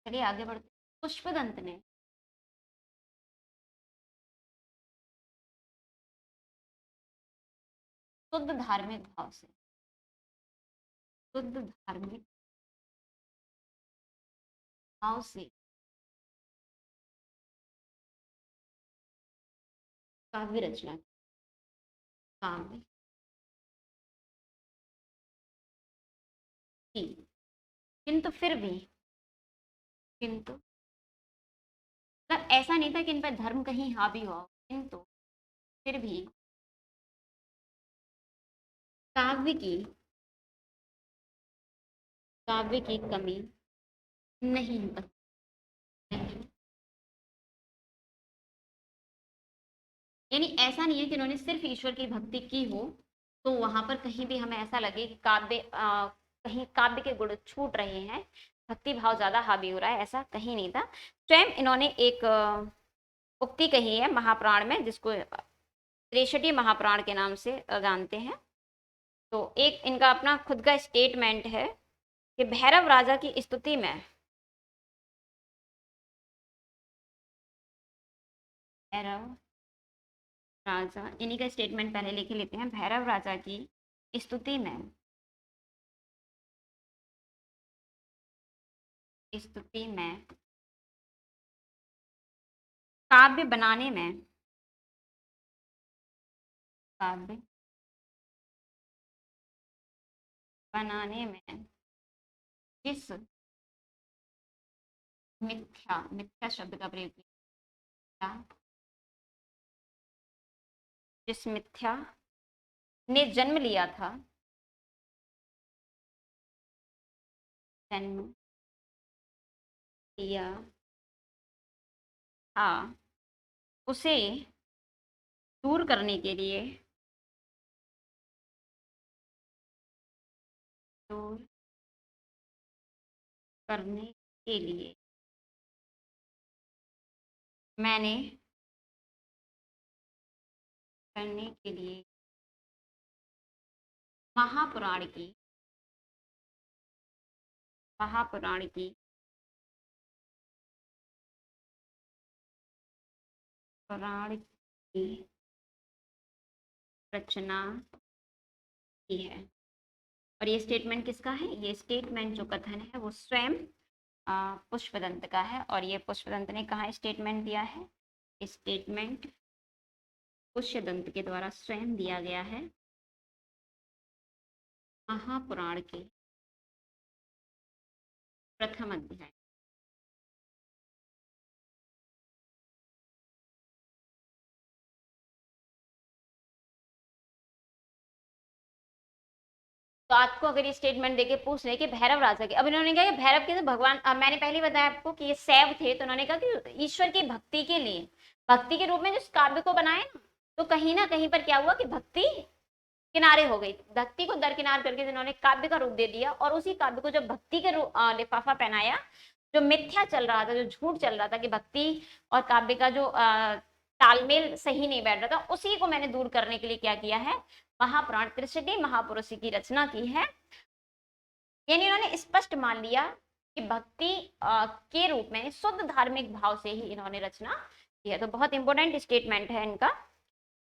चलिए आगे बढ़ते। पुष्पदंत ने शुद्ध धार्मिक भाव से, शुद्ध धार्मिक भाव से काव्य रचना काव्य की, किंतु फिर भी, किंतु मतलब ऐसा नहीं था कि इन पर धर्म कहीं हावी हो, किंतु फिर भी काव्य की, काव्य की कमी नहीं नहीं। यानी ऐसा नहीं है कि उन्होंने सिर्फ ईश्वर की भक्ति की हो तो वहां पर कहीं भी हमें ऐसा लगे कि काव्य कहीं काव्य के गुण छूट रहे हैं, भक्ति भाव ज्यादा हावी हो रहा है, ऐसा कहीं नहीं था। स्वयं इन्होंने एक उक्ति कही है महाप्राण में, जिसको त्रिशटी महाप्राण के नाम से जानते हैं। तो एक इनका अपना खुद का स्टेटमेंट है कि भैरव राजा की स्तुति में, भैरव राजा, इन्हीं का स्टेटमेंट पहले लिख लेते हैं। भैरव राजा की स्तुति में, स्तुति में काव्य बनाने में, काव्य बनाने में जिस मिथ्या, मिथ्या शब्द का प्रयोग किया, जिस मिथ्या ने जन्म लिया था, जन्म लिया था, उसे दूर करने के लिए, दूर करने के लिए मैंने, करने के लिए महापुराण की, महापुराण की, पुराण की रचना की है। और ये स्टेटमेंट किसका है? ये स्टेटमेंट जो कथन है वो स्वयं पुष्पदंत का है। और ये पुष्पदंत ने कहा स्टेटमेंट दिया है? स्टेटमेंट पुष्पदंत के द्वारा स्वयं दिया गया है महापुराण के प्रथम अध्याय। तो आपको अगर ये स्टेटमेंट देके पूछ रहे कि भैरव राजा के, अब इन्होंने कहा कि भैरव के भगवान, मैंने पहले बताया आपको कि ये शैव थे, तो उन्होंने कहा कि ईश्वर की भक्ति के लिए, भक्ति के रूप में जिस काव्य को बनाए तो कहीं ना कहीं पर क्या हुआ कि भक्ति किनारे हो गई, भक्ति को दरकिनार करके जिन्होंने काव्य का रूप दे दिया, और उसी काव्य को जब भक्ति के लिफाफा पहनाया, जो मिथ्या चल रहा था, जो झूठ चल रहा था कि भक्ति और काव्य का जो तालमेल सही नहीं बैठ रहा था, उसी को मैंने दूर करने के लिए क्या किया है? महापुराण, त्रिशटी महापुरुष की रचना की है। यानी उन्होंने स्पष्ट मान लिया कि भक्ति के रूप में शुद्ध धार्मिक भाव से ही इन्होंने रचना की है। तो बहुत इंपॉर्टेंट स्टेटमेंट है इनका,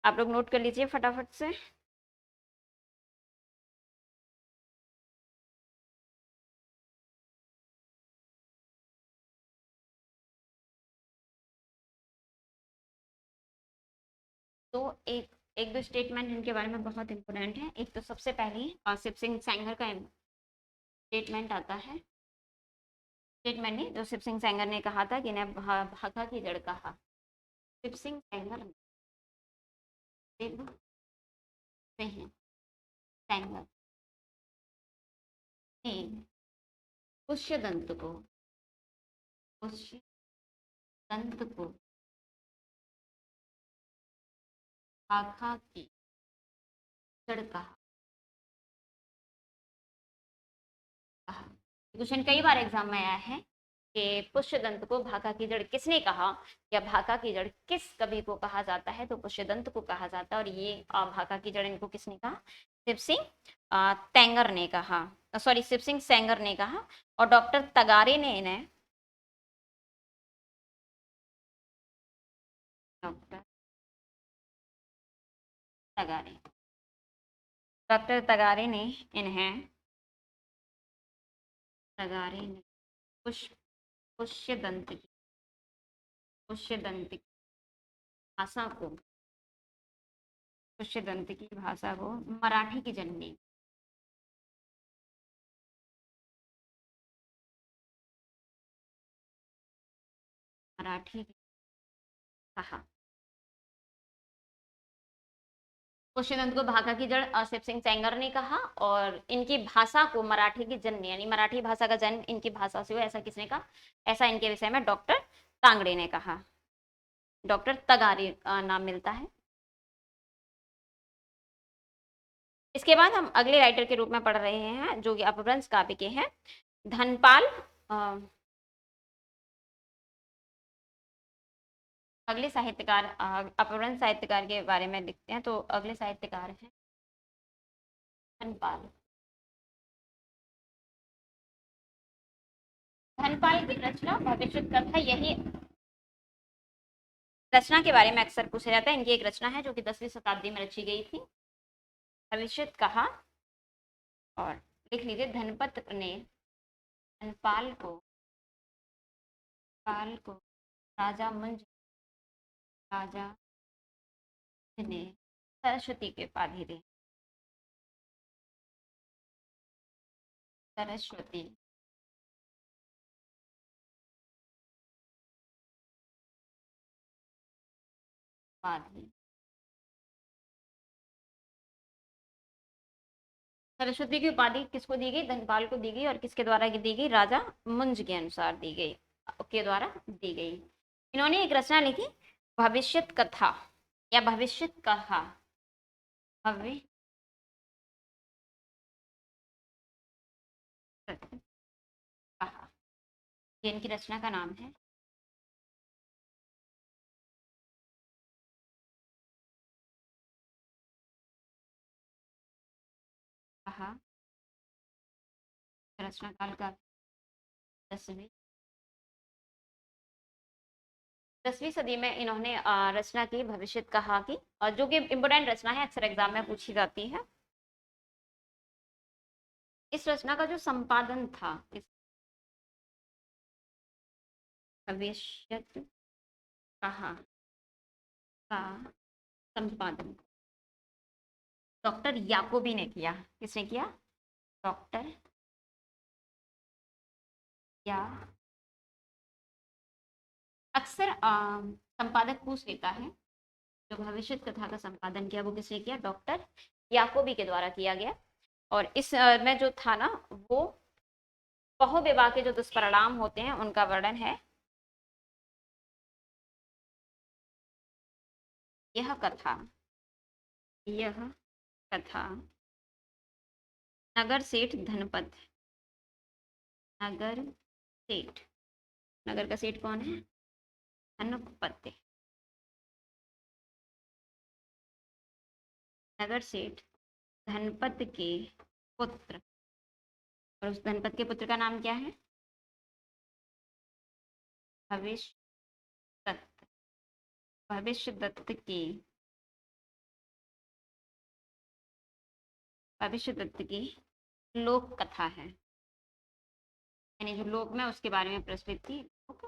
आप लोग नोट कर लीजिए फटाफट से। तो एक एक दो स्टेटमेंट इनके बारे में बहुत इंपॉर्टेंट है। एक तो सबसे पहले शिव सिंह सैंगर का स्टेटमेंट आता है। स्टेटमेंट नहीं, जो शिव सिंह सैंगर ने कहा था कि ने भागा की जड़ कहा। शिव सिंह सैंगर शिव सिंह सैंगर ने पुष्यदंत को पुष्यदंत को भागा की जड़ कहा। क्वेश्चन कई बार एग्जाम में आया है कि पुष्यदंत को भाका की जड़ किसने कहा, या भाका की जड़ किस कवि को कहा जाता है, तो पुष्यदंत को कहा जाता है। और ये भाका की जड़ इनको किसने कहा, शिव सिंह तैंगर ने कहा, सॉरी शिव सिंह सैंगर ने कहा। और डॉक्टर तगारे ने इन्हें डॉक्टर तगारे डॉक्टर तगारे ने इन्हें तगारे ने पुष्यदंत की भाषा को पुष्यदंत की भाषा को मराठी की जननी मराठी कहा। पुष्यदंत को भाका की जड़ शिव सिंह सैंगर ने कहा, और इनकी भाषा को मराठी की जननी, यानी मराठी भाषा का जन्म इनकी भाषा से हुआ, ऐसा किसने कहा, ऐसा इनके विषय में डॉक्टर तांगड़े ने कहा। डॉक्टर तगारे नाम मिलता है। इसके बाद हम अगले राइटर के रूप में पढ़ रहे हैं जो कि अपभ्रंश काव्य के हैं, धनपाल। अगले साहित्यकार अपभ्रंश साहित्यकार के बारे में लिखते हैं, तो अगले साहित्यकार हैं धनपाल। धनपाल की रचना भविष्य कथा, यही रचना के बारे में अक्सर पूछा जाता है। इनकी एक रचना है जो कि 10वीं शताब्दी में रची गई थी, भविष्य कहा। और लिख लीजिए, धनपत ने धनपाल को राजा मंज राजा ने सरस्वती के उपाधि दी। सरस्वती उपाधि। सरस्वती की उपाधि किसको दी गई, धनपाल को दी गई, और किसके द्वारा दी गई, राजा मुंज के अनुसार दी गई, के द्वारा दी गई। इन्होंने एक रचना लिखी, भविष्यत कथा या भविष्यत कहा, भविष्य कहा, ये इनकी रचना का नाम है। कहा रचना काल का 10वीं 10वीं सदी में इन्होंने रचना की, भविष्यत कहा की, और जो कि इम्पोर्टेंट रचना है, अक्सर एग्जाम में पूछी जाती है। इस रचना का जो संपादन था, इस भविष्यत कहा का संपादन डॉक्टर याकोबी ने किया। किसने किया, डॉक्टर या अक्सर संपादक पूछ लेता है, जो भविष्य कथा का संपादन किया वो किसने किया, डॉक्टर याकोबी के द्वारा किया गया। और इस में जो था ना, वो बहुविवाह के जो दुष्परिणाम होते हैं उनका वर्णन है। यह कथा नगर सेठ धनपत, नगर सेठ, नगर का सेठ कौन है, धनपत, नगर सेठ धनपत के पुत्र, और उस धनपत के पुत्र का नाम क्या है, भविष्य दत्त, भविष्य दत्त की, भविष्य दत्त की लोक कथा है, यानी जो लोक में उसके बारे में प्रचलित थी लोक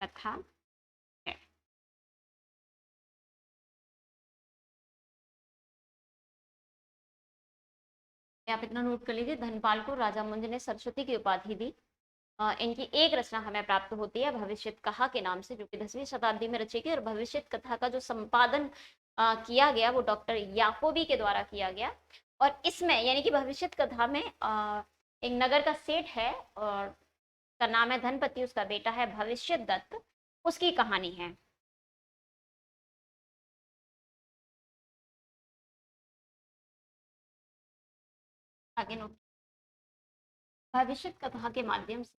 कथा है। आप इतना नोट कर लीजिए, धनपाल को राजा मुंज ने सरस्वती की उपाधि दी। इनकी एक रचना हमें प्राप्त होती है भविष्यत कहा के नाम से, जो कि 10वीं शताब्दी में रची गई, और भविष्यत कथा का जो संपादन किया गया वो डॉक्टर याकोबी के द्वारा किया गया। और इसमें यानी कि भविष्यत कथा में एक नगर का सेठ है और का नाम है धनपति, उसका बेटा है भविष्य दत्त, उसकी कहानी है। आगे नोट, भविष्य कथा के माध्यम से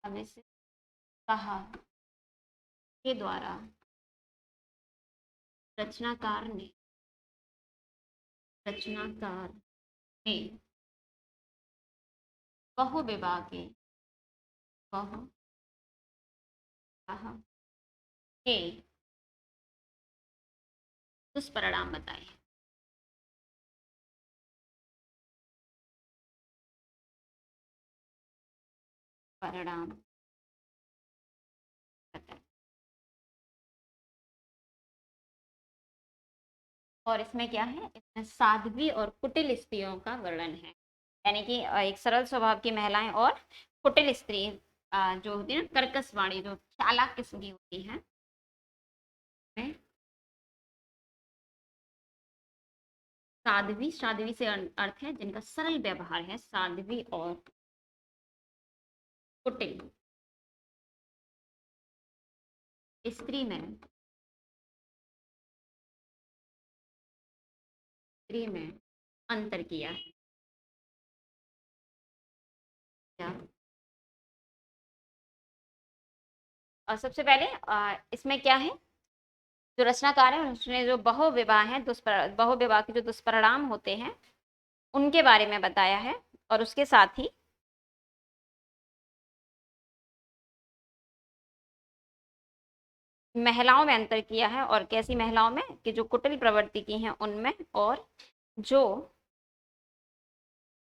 भविष्य कहा के द्वारा रचनाकार ने रचनाकार ने बहुविवाह बहुविवाह के दुष्परिणाम बताए हैं। परिणाम बताए, और इसमें क्या है, इसमें साध्वी और कुटिल स्त्रियों का वर्णन है, यानी कि एक सरल स्वभाव की महिलाएं और कुटिल स्त्री जो होती है ना, कर्कश वाणी, जो चालाक किस्म की होती है, साध्वी, साध्वी से अर्थ है जिनका सरल व्यवहार है, साध्वी और कुटिल स्त्री में अंतर किया है क्या? और सबसे पहले इसमें क्या है, जो रचनाकार है उसने जो बहुविवाह है बहुविवाह के जो दुष्परिणाम होते हैं उनके बारे में बताया है, और उसके साथ ही महिलाओं में अंतर किया है, और कैसी महिलाओं में, कि जो कुटिल प्रवृत्ति की हैं उनमें, और जो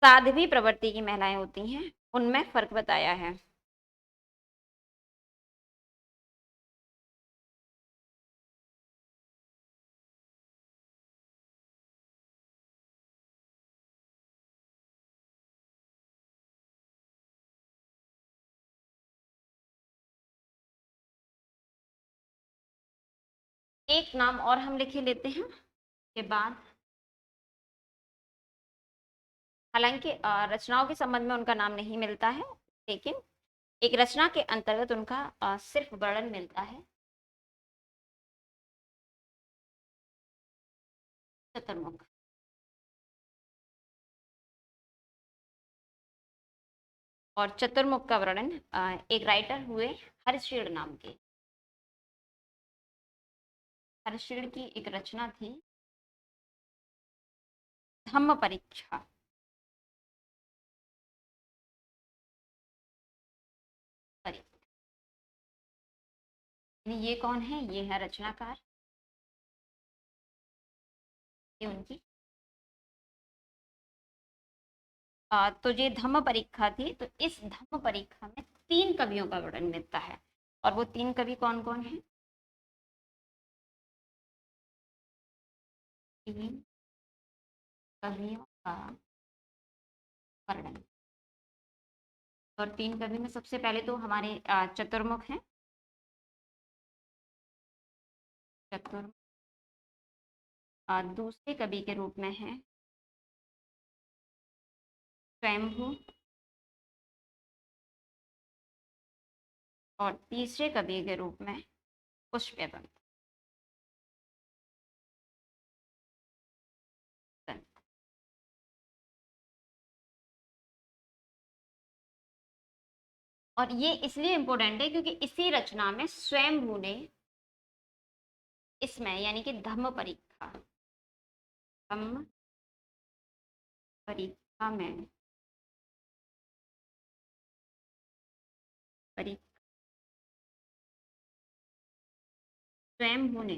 साध्वी प्रवृत्ति की महिलाएं होती हैं उनमें फर्क बताया है। एक नाम और हम लिखे लेते हैं के बाद, हालांकि रचनाओं के संबंध में उनका नाम नहीं मिलता है, लेकिन एक रचना के अंतर्गत उनका सिर्फ वर्णन मिलता है, चतुर्मुख। और चतुर्मुख का वर्णन एक राइटर हुए हर्षिण नाम के, हर्षिण की एक रचना थी धम्म परीक्षा, ये कौन है, ये है रचनाकार, ये उनकी तो ये धम्म परीक्षा थी, तो इस धम्म परीक्षा में 3 कवियों का वर्णन मिलता है, और वो 3 कवि कौन कौन है, 3 कवियों का वर्णन। और 3 कवि में सबसे पहले तो हमारे चतुर्मुख हैं, चतुर्मुख दूसरे कवि के रूप में है स्वयंभू, और तीसरे कवि के रूप में पुष्पवंत। और ये इसलिए इम्पोर्टेंट है क्योंकि इसी रचना में स्वयंभू ने इसमें, यानी कि धम्म परीक्षा, धम्म परीक्षा में परीक्षा स्वयंभू ने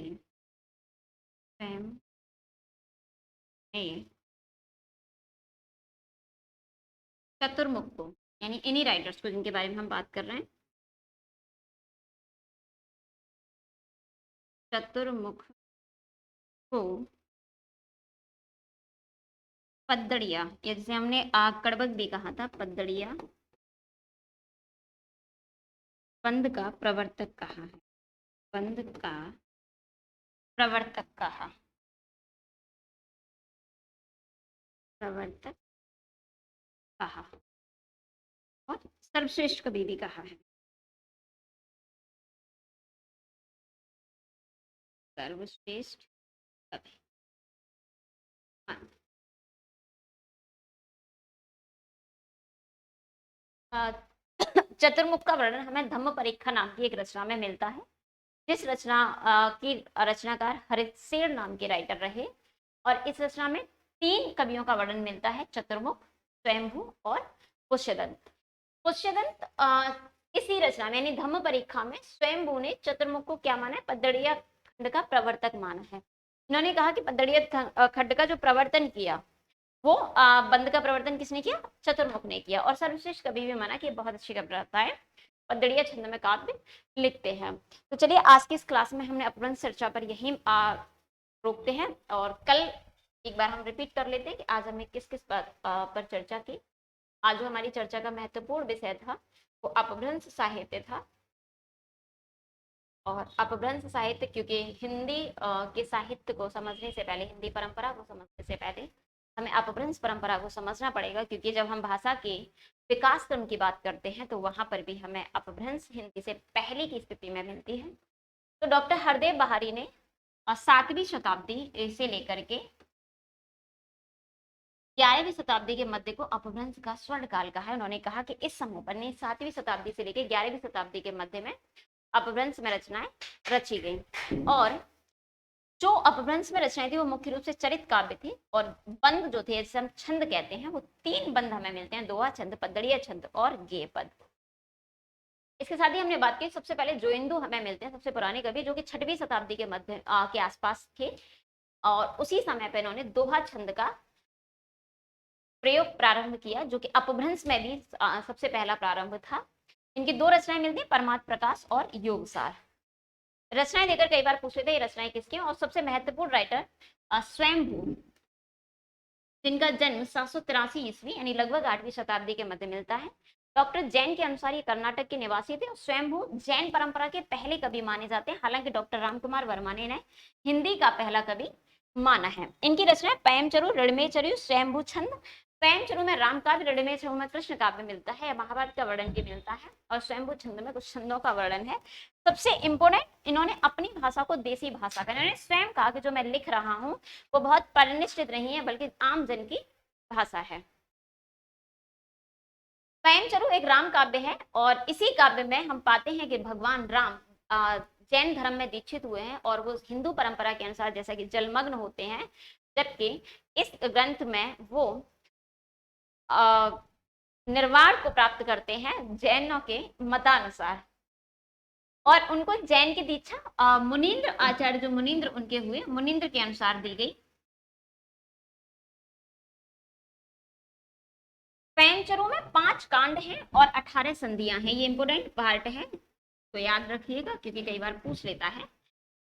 चतुर्मुख को, यानी इन्हीं राइटर्स को जिनके बारे में हम बात कर रहे हैं, चतुर्मुख को पद्दड़िया, या जिसे हमने कड़बक भी कहा था, पद्दड़िया बंद का प्रवर्तक कहा है, बंद का प्रवर्तक कहा, प्रवर्तक कहा और सर्वश्रेष्ठ कवि भी कहा है, सर्वश्रेष्ठ कवि। चतुर्मुख का वर्णन हमें धम्म परीक्षा नाम की एक रचना में मिलता है, जिस रचना की रचनाकार हरितसेन नाम के राइटर रहे, और इस रचना में 3 कवियों का वर्णन मिलता है, चतुर्मुख, स्वयंभू और पुष्यदंत। पुष्यदंत इसी रचना में यानी धम्म परीक्षा में स्वयंभू ने चतुर्मुख को क्या माना है, पद्दड़िया खंड का प्रवर्तक माना है। इन्होंने कहा कि पद्दड़िया खंड का जो प्रवर्तन किया वो बंद का प्रवर्तन किसने किया, चतुर्मुख ने किया, और सर्वश्रेष्ठ कवि भी माना कि बहुत अच्छी कविता है, पद्दड़िया छंद में काव्य लिखते हैं। तो चलिए आज की इस क्लास में हमने अपभ्रंश चर्चा पर यही रोकते हैं, और कल एक बार हम रिपीट कर लेते हैं कि आज हमने किस किस बात पर चर्चा की। आज जो हमारी चर्चा का महत्वपूर्ण विषय था वो अपभ्रंश साहित्य था, और अपभ्रंश साहित्य क्योंकि हिंदी के साहित्य को समझने से पहले, हिंदी परंपरा को समझने से पहले हमें अपभ्रंश परंपरा को समझना पड़ेगा, क्योंकि जब हम भाषा के विकास क्रम की बात करते हैं तो वहां पर भी हमें अपभ्रंश हिंदी से पहले की स्थिति में मिलती है। तो डॉक्टर हरदेव बहारी ने 7वीं शताब्दी से लेकर के 11वीं शताब्दी के मध्य को अपभ्रंश का स्वर्ण काल कहा है। उन्होंने कहा कि इस समय पर 7वीं शताब्दी से लेकर 11वीं शताब्दी के मध्य में अपभ्रंश में रचनाएं रची गई, और जो अपभ्रंश में रचनाएं थी वो मुख्य रूप से चरित काव्य थी, और बंद जो थे, जैसे हम छंद कहते हैं, वो 3 बंद हमें मिलते हैं, दोहा छंद, पद्दड़िया छंद और गेय पद। इसके साथ ही हमने बात की, सबसे पहले जोइंदू हमें मिलते हैं, सबसे पुराने कवि, जो कि 6वीं शताब्दी के मध्य के आसपास थे, और उसी समय पर इन्होंने दोहा छंद का प्रयोग प्रारंभ किया, जो कि अपभ्रंश में भी सबसे पहला प्रारंभ था। इनकी 2 रचनाएं मिलती हैं, परमार्थ प्रकाश और योगसार। रचनाएं देकर कई बार पूछ लेते हैं रचनाएं किसकी, और सबसे महत्वपूर्ण राइटर स्वयंभू, जिनका जन्म 783 ईस्वी यानी लगभग 8वीं शताब्दी के मध्य मिलता है। डॉक्टर जैन के अनुसार ये कर्नाटक के निवासी थे, और स्वयंभू जैन परंपरा के पहले कवि माने जाते हैं, हालांकि डॉक्टर रामकुमार वर्मा ने इन्हें हिंदी का पहला कवि माना है। इनकी रचनाएं पैमचरु, ऋणमेचरु, स्वयंभू छंद, पैमचरु में राम काव्य, ऋणमेचरु में कृष्ण काव्य मिलता है, महाभारत का वर्णन भी मिलता है, और स्वयंभू छंद में कुछ छंदों का वर्णन है। सबसे इंपोर्टेंट, इन्होंने अपनी भाषा को देसी भाषा का, इन्होंने स्वयं कहा कि जो मैं लिख रहा हूं वो बहुत परिनिष्ठित नहीं है, बल्कि आम जन की भाषा है। पैमचरु एक राम काव्य है, और इसी काव्य में हम पाते हैं कि भगवान राम जैन धर्म में दीक्षित हुए हैं, और वो हिंदू परंपरा के अनुसार जैसा कि जलमग्न होते हैं, जबकि इस ग्रंथ में वो निर्वाण को प्राप्त करते हैं जैनों के मतानुसार, और उनको जैन की दीक्षा मुनींद्र आचार्य, जो मुनींद्र उनके हुए, मुनींद्र के अनुसार दी गई। पैमचरु में 5 कांड हैं और 18 संधियां हैं, ये इंपोर्टेंट पार्ट है, तो याद रखिएगा क्योंकि कई बार पूछ लेता है।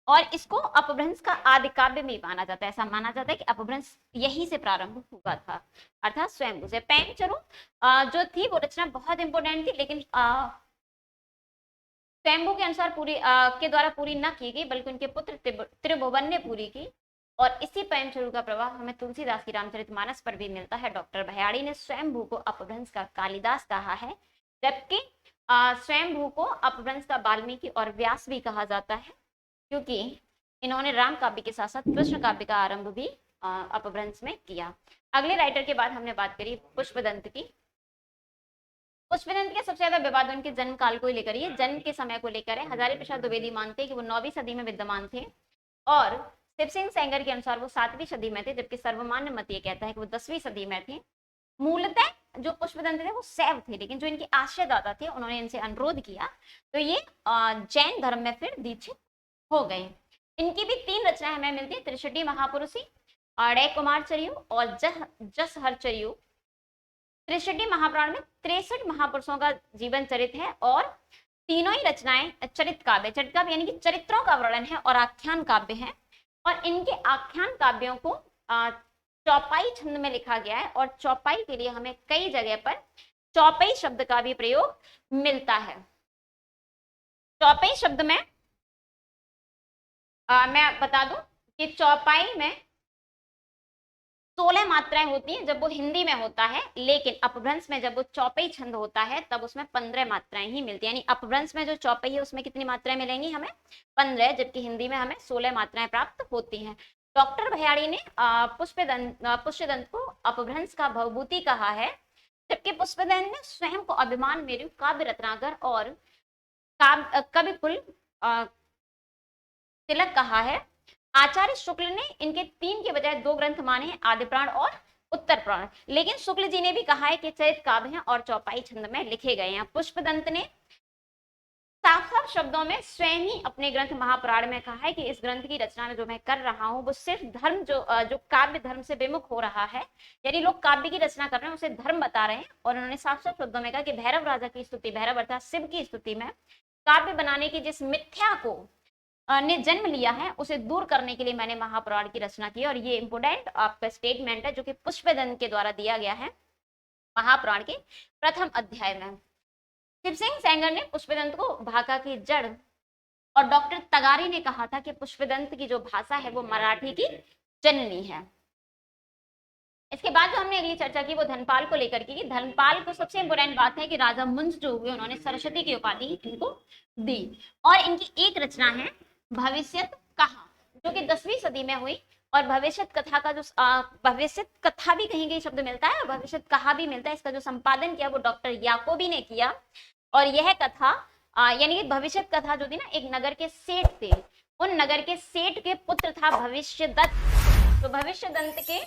और इसको अपभ्रंश का आदि काव्य में माना जाता है, ऐसा माना जाता है कि अपभ्रंश यहीं से प्रारंभ हुआ था, अर्थात स्वयंभू से। पैमचरु जो थी वो रचना बहुत इंपोर्टेंट थी, लेकिन स्वयंभू के अनुसार पूरी के द्वारा पूरी न की गई, बल्कि उनके पुत्र त्रिभुवन ने पूरी की। और इसी पैमचरु का प्रभाव हमें तुलसीदास की रामचरितमानस पर भी मिलता है। डॉक्टर भयाड़ी ने स्वयंभू को अपभ्रंश का कालिदास कहा है, जबकि स्वयंभू को अपभ्रंश का वाल्मीकि और व्यास भी कहा जाता है, क्योंकि इन्होंने राम काव्य के साथ साथ कृष्ण काव्य का आरंभ भी अपभ्रंश में किया। अगले राइटर के बाद हमने बात करी पुष्पदंत की। पुष्पदंत के सबसे ज्यादा विवाद उनके जन्म काल को लेकर, ये जन्म के समय को लेकर है। हजारी प्रसाद द्विवेदी मानते हैं कि वो 9वीं सदी में विद्यमान थे, और शिव सिंह सेंगर के अनुसार वो 7वीं सदी में थे, जबकि सर्वमान्य मत ये कहता है कि वो 10वीं सदी में थे। मूलतः जो पुष्पदंत थे वो शैव थे, लेकिन जो इनके आश्रयदाता थे उन्होंने इनसे अनुरोध किया, तो ये जैन धर्म में फिर दीक्षित हो गए। इनकी भी 3 रचनाएं हमें मिलती है, त्रिशटी महापुरुषी, अड़य कुमार चरियु और जस हर चरियु। त्रिशटी महापुराण में 63 महापुरुषों का जीवन चरित है और तीनों ही रचनाएं चरित काव्य यानी कि चरित्रों का वर्णन है और आख्यान काव्य है। और इनके आख्यान काव्यों को चौपाई छंद में लिखा गया है और चौपाई के लिए हमें कई जगह पर चौपाई शब्द का भी प्रयोग मिलता है। चौपाई शब्द में मैं बता दूं कि चौपाई में 16 मात्राएं होती हैं जब वो हिंदी में होता है, लेकिन अपभ्रंश में जब वो चौपाई छंद होता है तब उसमें 15 मात्राएं ही मिलती है। यानी अपभ्रंश में जो चौपाई है उसमें कितनी मात्राएं मिलेंगी हमें? 15, जबकि हिंदी में हमें 16 मात्राएं प्राप्त होती हैं। डॉक्टर भयाड़ी ने पुष्पदंत को अपभ्रंश का भवभूति कहा है, जबकि पुष्पदंत ने स्वयं को अभिमान मेरु, काव्य रत्नाकर और कविकुल तिलक कहा है। आचार्य शुक्ल ने इनके 3 के बजाय 2 ग्रंथ माने हैं, आदि प्राण और उत्तर प्राण, लेकिन शुक्ल जी ने भी कहा है कि चरित काव्य हैं और चौपाई छंद में लिखे गए हैं। पुष्पदंत ने साफ शब्दों में स्वयं ही अपने ग्रंथ महापुराण में कहा है कि इस ग्रंथ की रचना में जो मैं कर रहा हूं वो सिर्फ धर्म जो काव्य धर्म से विमुख हो रहा है, यानी लोग काव्य की रचना कर रहे हैं उसे धर्म बता रहे हैं। और उन्होंने साफ शब्दों में कहा कि भैरव राजा की स्तुति, भैरव अर्थात शिव की स्तुति में काव्य बनाने की जिस मिथ्या को ने जन्म लिया है उसे दूर करने के लिए मैंने महापुराण की रचना की। और ये इंपोर्टेंट आपका स्टेटमेंट है जो कि पुष्पदंत के द्वारा दिया गया है महापुराण के प्रथम अध्याय में। शिव सिंह सेंगर ने पुष्पदंत को भाका की जड़ और डॉक्टर तगारी ने कहा था कि पुष्पदंत की जो भाषा है वो मराठी की जननी है। इसके बाद जो हमने अगली चर्चा की वो धनपाल को लेकर की। धनपाल को सबसे इंपोर्टेंट बात है कि राजा मुंज जो हुए उन्होंने सरस्वती की उपाधि इनको दी। और इनकी एक रचना है भविष्यत कहा, जो कि 10वीं सदी में हुई। और भविष्यत कथा का जो भविष्यत कथा भी कहीं कहीं शब्द मिलता है और भविष्यत कहा भी मिलता है, इसका जो संपादन किया वो डॉक्टर याकोबी ने किया। और यह कथा यानी कि भविष्यत कथा जो थी ना, एक नगर के सेठ थे, उन नगर के सेठ के पुत्र था भविष्यदत्त। तो भविष्यदत्त के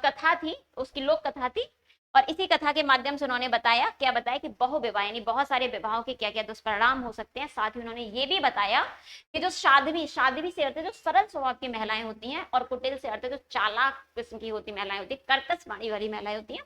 कथा थी, उसकी लोक कथा थी। और इसी कथा के माध्यम से उन्होंने बताया कि बहुविवाह यानी बहुत सारे विवाहों के क्या क्या दुष्परिणाम हो सकते हैं। साथ ही उन्होंने ये भी बताया कि जो साध्वी से अर्थ है जो सरल स्वभाव की महिलाएं होती हैं, और कुटिल से अर्थ है जो चालाक किस्म की होती महिलाएं होती है, कर्कश वाणी वाली महिलाएं होती हैं,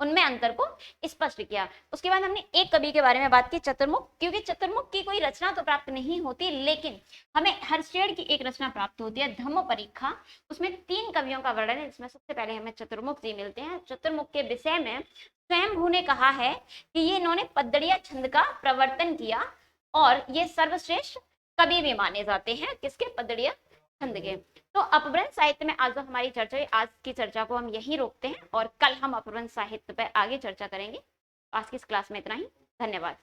उनमें अंतर को स्पष्ट किया। उसके बाद हमने एक कवि के बारे में बात की, चतुर्मुख। क्योंकि चतुर्मुख की कोई रचना तो प्राप्त नहीं होती, लेकिन हमें हर्षेय की एक रचना प्राप्त होती है, धम्म परीक्षा। उसमें 3 कवियों का वर्णन है, जिसमें सबसे पहले हमें चतुर्मुख जी मिलते हैं। चतुर्मुख के विषय में स्वयंभू ने कहा है कि ये इन्होंने पद्दड़िया छंद का प्रवर्तन किया और ये सर्वश्रेष्ठ कवि भी माने जाते हैं। किसके? पद्दड़िया छंद के। तो अपभ्रंश साहित्य में आज जो हमारी चर्चा है, आज की चर्चा को हम यहीं रोकते हैं और कल हम अपभ्रंश साहित्य पर आगे चर्चा करेंगे। आज की इस क्लास में इतना ही। धन्यवाद।